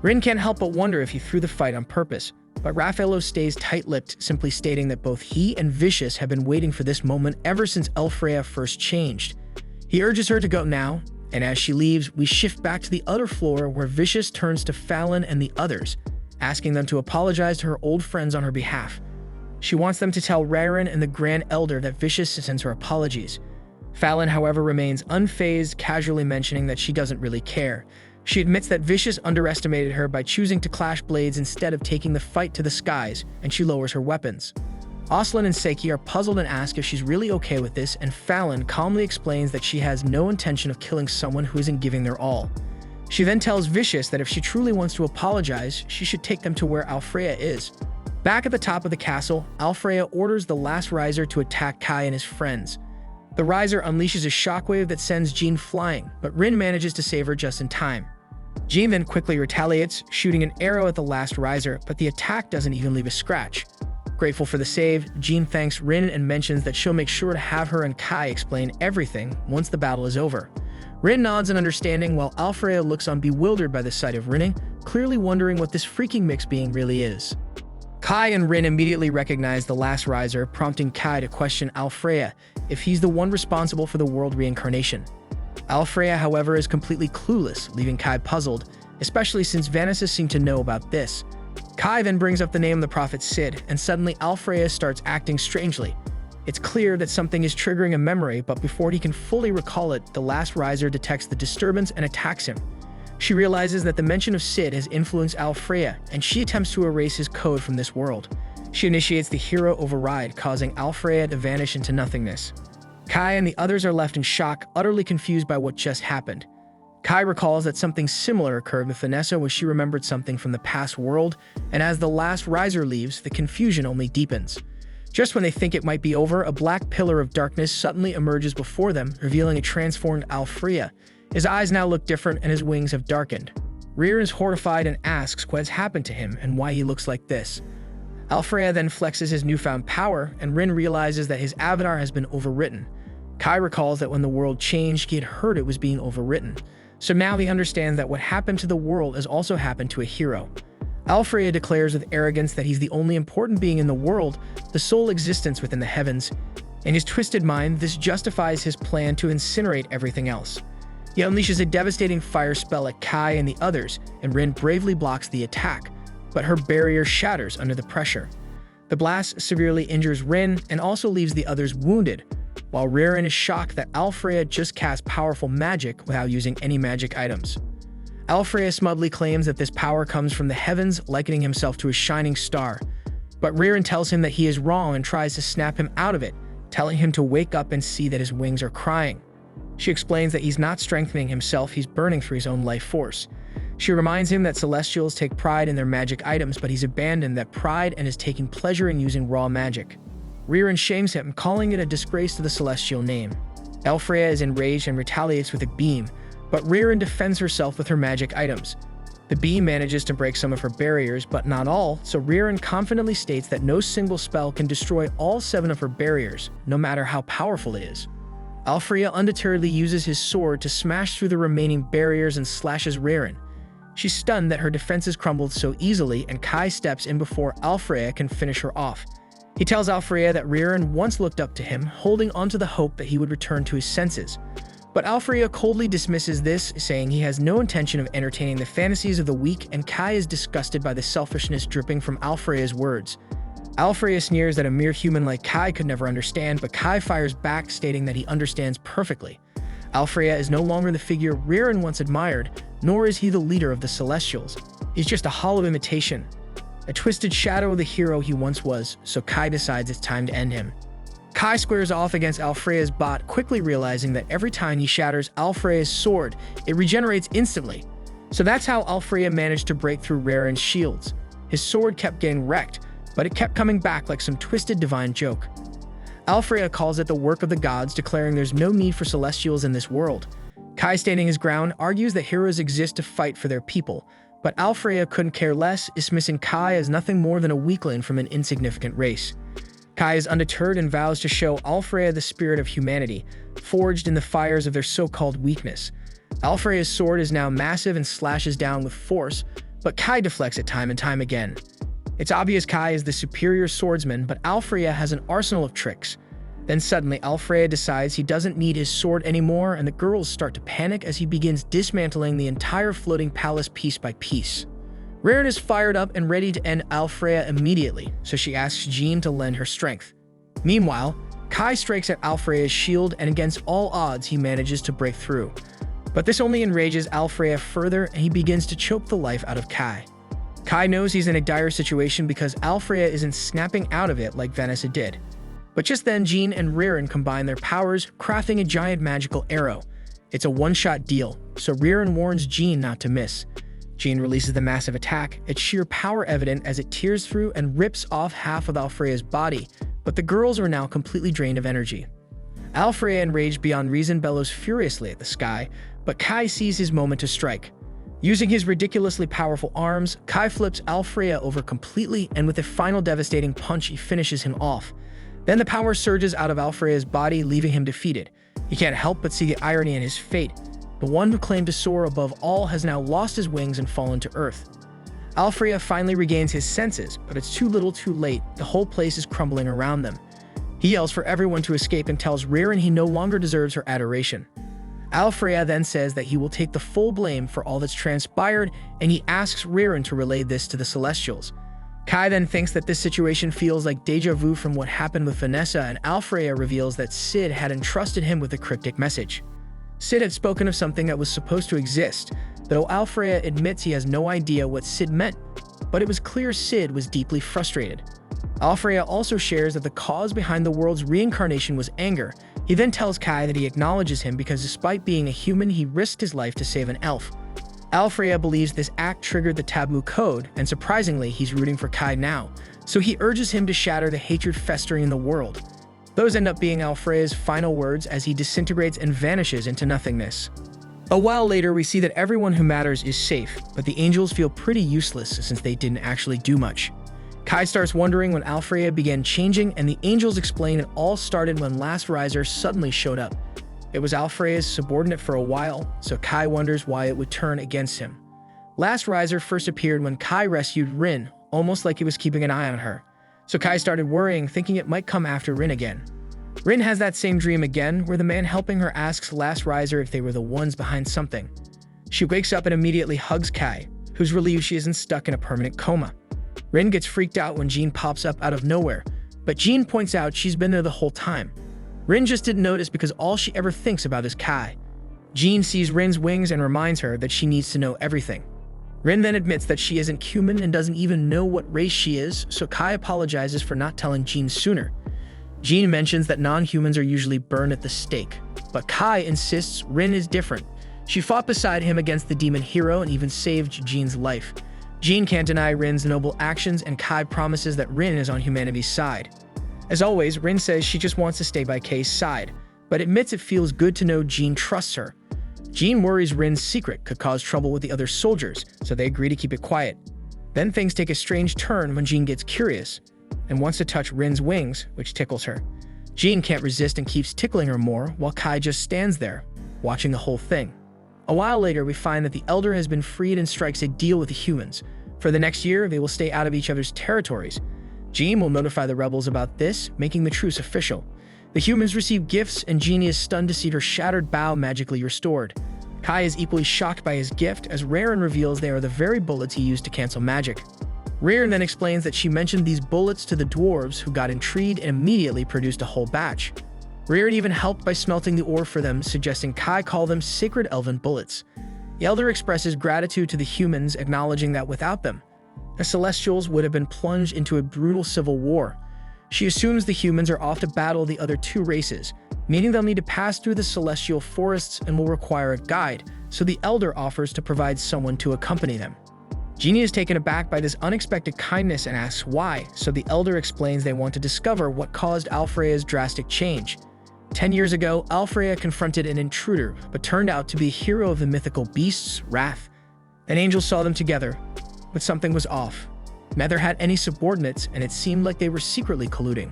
A: Rin can't help but wonder if he threw the fight on purpose, but Raffaello stays tight-lipped, simply stating that both he and Vicious have been waiting for this moment ever since Alfreya first changed. He urges her to go now, and as she leaves, we shift back to the other floor where Vicious turns to Fallon and the others, asking them to apologize to her old friends on her behalf. She wants them to tell Rewritten and the Grand Elder that Vicious sends her apologies. Fallon, however, remains unfazed, casually mentioning that she doesn't really care. She admits that Vicious underestimated her by choosing to clash blades instead of taking the fight to the skies, and she lowers her weapons. Aslan and Seiki are puzzled and ask if she's really okay with this, and Fallon calmly explains that she has no intention of killing someone who isn't giving their all. She then tells Vicious that if she truly wants to apologize, she should take them to where Alfreya is. Back at the top of the castle, Alfreya orders the last riser to attack Kai and his friends. The riser unleashes a shockwave that sends Jean flying, but Rin manages to save her just in time. Jean then quickly retaliates, shooting an arrow at the last riser, but the attack doesn't even leave a scratch. Grateful for the save, Jean thanks Rin and mentions that she'll make sure to have her and Kai explain everything once the battle is over. Rin nods in understanding while Alfreya looks on bewildered by the sight of Rin, clearly wondering what this freaking mixed being really is. Kai and Rin immediately recognize the last riser, prompting Kai to question Alfreya if he's the one responsible for the world reincarnation. Alfreya, however, is completely clueless, leaving Kai puzzled, especially since Vanessa seemed to know about this. Kai then brings up the name of the prophet Sid, and suddenly Alfreya starts acting strangely. It's clear that something is triggering a memory, but before he can fully recall it, the last riser detects the disturbance and attacks him. She realizes that the mention of Sid has influenced Alfreya, and she attempts to erase his code from this world. She initiates the hero override, causing Alfreya to vanish into nothingness. Kai and the others are left in shock, utterly confused by what just happened. Kai recalls that something similar occurred with Vanessa when she remembered something from the past world, and as the last riser leaves, the confusion only deepens. Just when they think it might be over, a black pillar of darkness suddenly emerges before them, revealing a transformed Alfrea. His eyes now look different and his wings have darkened. Rewritten is horrified and asks what has happened to him and why he looks like this. Alfrea then flexes his newfound power, and Rin realizes that his avatar has been overwritten. Kai recalls that when the world changed, he had heard it was being overwritten. So now he understands that what happened to the world has also happened to a hero. Alfrea declares with arrogance that he's the only important being in the world, the sole existence within the heavens. In his twisted mind, this justifies his plan to incinerate everything else. He unleashes a devastating fire spell at Kai and the others, and Rin bravely blocks the attack, but her barrier shatters under the pressure. The blast severely injures Rin and also leaves the others wounded, while Rewritten is shocked that Alfrea just cast powerful magic without using any magic items. Alfrea smugly claims that this power comes from the heavens, likening himself to a shining star. But Rewritten tells him that he is wrong and tries to snap him out of it, telling him to wake up and see that his wings are crying. She explains that he's not strengthening himself, he's burning through his own life force. She reminds him that Celestials take pride in their magic items, but he's abandoned that pride and is taking pleasure in using raw magic. Rewritten shames him, calling it a disgrace to the Celestial name. Alfrea is enraged and retaliates with a beam, but Rewritten defends herself with her magic items. The beam manages to break some of her barriers, but not all, so Rewritten confidently states that no single spell can destroy all 7 of her barriers, no matter how powerful it is. Alfrea undeterredly uses his sword to smash through the remaining barriers and slashes Rewritten. She's stunned that her defenses crumbled so easily, and Kai steps in before Alfrea can finish her off. He tells Alfrea that Rewritten once looked up to him, holding onto the hope that he would return to his senses. But Alfrea coldly dismisses this, saying he has no intention of entertaining the fantasies of the weak, and Kai is disgusted by the selfishness dripping from Alfrea's words. Alfrea sneers that a mere human like Kai could never understand, but Kai fires back, stating that he understands perfectly. Alfrea is no longer the figure Rewritten once admired, nor is he the leader of the Celestials. He's just a hollow imitation, a twisted shadow of the hero he once was, so Kai decides it's time to end him. Kai squares off against Alfrea's bot, quickly realizing that every time he shatters Alfrea's sword, it regenerates instantly. So that's how Alfrea managed to break through Rewritten's shields. His sword kept getting wrecked, but it kept coming back like some twisted divine joke. Alfrea calls it the work of the gods, declaring there's no need for Celestials in this world. Kai, standing his ground, argues that heroes exist to fight for their people, but Alfrea couldn't care less, dismissing Kai as nothing more than a weakling from an insignificant race. Kai is undeterred and vows to show Alfrea the spirit of humanity, forged in the fires of their so-called weakness. Alfrea's sword is now massive and slashes down with force, but Kai deflects it time and time again. It's obvious Kai is the superior swordsman, but Alfrea has an arsenal of tricks. Then suddenly, Alfrea decides he doesn't need his sword anymore, and the girls start to panic as he begins dismantling the entire floating palace piece by piece. Rewritten is fired up and ready to end Alfrea immediately, so she asks Jean to lend her strength. Meanwhile, Kai strikes at Alfrea's shield, and against all odds, he manages to break through. But this only enrages Alfrea further, and he begins to choke the life out of Kai. Kai knows he's in a dire situation because Alfrea isn't snapping out of it like Vanessa did. But just then, Jean and Rewritten combine their powers, crafting a giant magical arrow. It's a one-shot deal, so Rewritten warns Jean not to miss. Jean releases the massive attack, its sheer power evident as it tears through and rips off half of Alfrea's body, but the girls are now completely drained of energy. Alfrea, enraged beyond reason, bellows furiously at the sky, but Kai sees his moment to strike. Using his ridiculously powerful arms, Kai flips Alfrea over completely, and with a final devastating punch, he finishes him off. Then the power surges out of Alfrea's body, leaving him defeated. He can't help but see the irony in his fate. The one who claimed to soar above all has now lost his wings and fallen to earth. Alfrea finally regains his senses, but it's too little too late. The whole place is crumbling around them. He yells for everyone to escape and tells Rewritten he no longer deserves her adoration. Alfrea then says that he will take the full blame for all that's transpired, and he asks Rewritten to relay this to the Celestials. Kai then thinks that this situation feels like deja vu from what happened with Vanessa, and Alfrea reveals that Sid had entrusted him with a cryptic message. Sid had spoken of something that was supposed to exist, though Alfrea admits he has no idea what Sid meant, but it was clear Sid was deeply frustrated. Alfrea also shares that the cause behind the world's reincarnation was anger, He then tells Kai that he acknowledges him because despite being a human, he risked his life to save an elf. Alfreya believes this act triggered the taboo code, and surprisingly, he's rooting for Kai now, so he urges him to shatter the hatred festering in the world. Those end up being Alfreya's final words as he disintegrates and vanishes into nothingness. A while later, we see that everyone who matters is safe, but the angels feel pretty useless since they didn't actually do much. Kai starts wondering when Alfreya began changing, and the angels explain it all started when Last Riser suddenly showed up. It was Alfreya's subordinate for a while, so Kai wonders why it would turn against him. Last Riser first appeared when Kai rescued Rin, almost like he was keeping an eye on her. So Kai started worrying, thinking it might come after Rin again. Rin has that same dream again, where the man helping her asks Last Riser if they were the ones behind something. She wakes up and immediately hugs Kai, who's relieved she isn't stuck in a permanent coma. Rin gets freaked out when Jean pops up out of nowhere, but Jean points out she's been there the whole time. Rin just didn't notice because all she ever thinks about is Kai. Jean sees Rin's wings and reminds her that she needs to know everything. Rin then admits that she isn't human and doesn't even know what race she is, so Kai apologizes for not telling Jean sooner. Jean mentions that non-humans are usually burned at the stake, but Kai insists Rin is different. She fought beside him against the demon hero and even saved Jean's life. Jean can't deny Rin's noble actions, and Kai promises that Rin is on humanity's side. As always, Rin says she just wants to stay by Kai's side, but admits it feels good to know Jean trusts her. Jean worries Rin's secret could cause trouble with the other soldiers, so they agree to keep it quiet. Then things take a strange turn when Jean gets curious and wants to touch Rin's wings, which tickles her. Jean can't resist and keeps tickling her more, while Kai just stands there, watching the whole thing. A while later, we find that the Elder has been freed and strikes a deal with the humans. For the next year, they will stay out of each other's territories. Jean will notify the rebels about this, making the truce official. The humans receive gifts, and Jean is stunned to see her shattered bow magically restored. Kai is equally shocked by his gift, as Rewritten reveals they are the very bullets he used to cancel magic. Rewritten then explains that she mentioned these bullets to the dwarves, who got intrigued and immediately produced a whole batch. Rewritten even helped by smelting the ore for them, suggesting Kai call them sacred elven bullets. The Elder expresses gratitude to the humans, acknowledging that without them, the Celestials would have been plunged into a brutal civil war. She assumes the humans are off to battle the other two races, meaning they'll need to pass through the celestial forests and will require a guide, so the Elder offers to provide someone to accompany them. Jeannie is taken aback by this unexpected kindness and asks why, so the Elder explains they want to discover what caused Alfreya's drastic change. 10 years ago, Alfreya confronted an intruder, but turned out to be a hero of the mythical beasts, Wrath. An angel saw them together, but something was off. Neither had any subordinates, and it seemed like they were secretly colluding.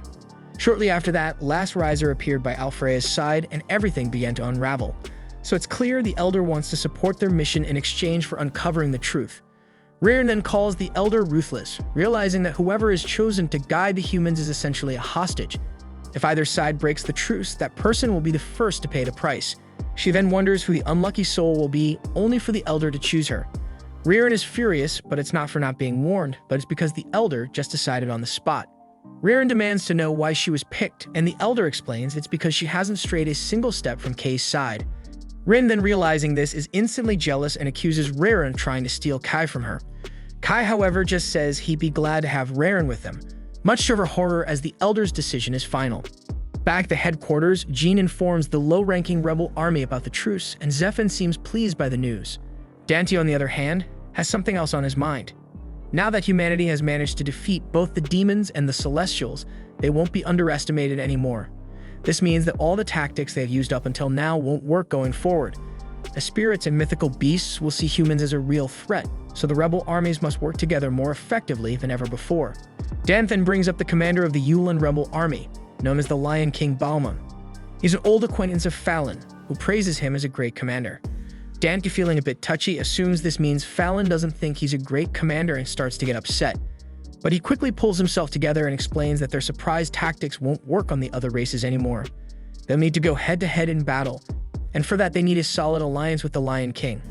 A: Shortly after that, Last Riser appeared by Alfreya's side, and everything began to unravel. So it's clear the Elder wants to support their mission in exchange for uncovering the truth. Rewritten then calls the Elder ruthless, realizing that whoever is chosen to guide the humans is essentially a hostage. If either side breaks the truce, that person will be the first to pay the price. She then wonders who the unlucky soul will be, only for the Elder to choose her. Rewritten is furious, but it's not for not being warned, but it's because the Elder just decided on the spot. Rewritten demands to know why she was picked, and the Elder explains it's because she hasn't strayed a single step from Kai's side. Rin, then realizing this, is instantly jealous and accuses Rewritten of trying to steal Kai from her. Kai, however, just says he'd be glad to have Rewritten with him, much to her horror as the Elder's decision is final. Back at the headquarters, Jean informs the low-ranking rebel army about the truce, and Zephyr seems pleased by the news. Dante, on the other hand, has something else on his mind. Now that humanity has managed to defeat both the demons and the Celestials, they won't be underestimated anymore. This means that all the tactics they have used up until now won't work going forward. The spirits and mythical beasts will see humans as a real threat, so the rebel armies must work together more effectively than ever before. Dan then brings up the commander of the Yulan rebel army, known as the Lion King Balmon. He's an old acquaintance of Fallon, who praises him as a great commander. Dante, feeling a bit touchy, assumes this means Fallon doesn't think he's a great commander and starts to get upset. But he quickly pulls himself together and explains that their surprise tactics won't work on the other races anymore. They'll need to go head-to-head in battle, and for that they need a solid alliance with the Lion King.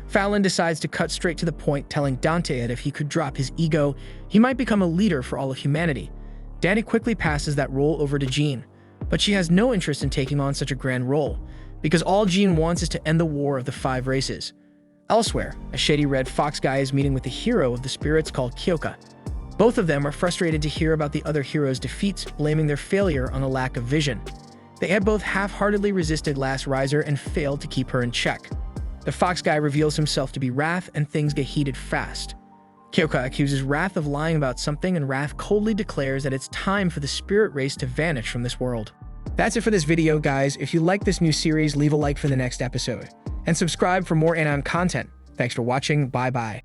A: Fallon decides to cut straight to the point, telling Dante that if he could drop his ego, he might become a leader for all of humanity. Dante quickly passes that role over to Jean, but she has no interest in taking on such a grand role, because all Jean wants is to end the war of the 5 races. Elsewhere, a shady red fox guy is meeting with the hero of the spirits called Kyoka. Both of them are frustrated to hear about the other hero's defeats, blaming their failure on a lack of vision. They had both half-heartedly resisted Last Riser and failed to keep her in check. The fox guy reveals himself to be Wrath, and things get heated fast. Kyoka accuses Wrath of lying about something, and Wrath coldly declares that it's time for the spirit race to vanish from this world. That's it for this video, guys. If you like this new series, leave a like for the next episode. And subscribe for more anime content. Thanks for watching. Bye-bye.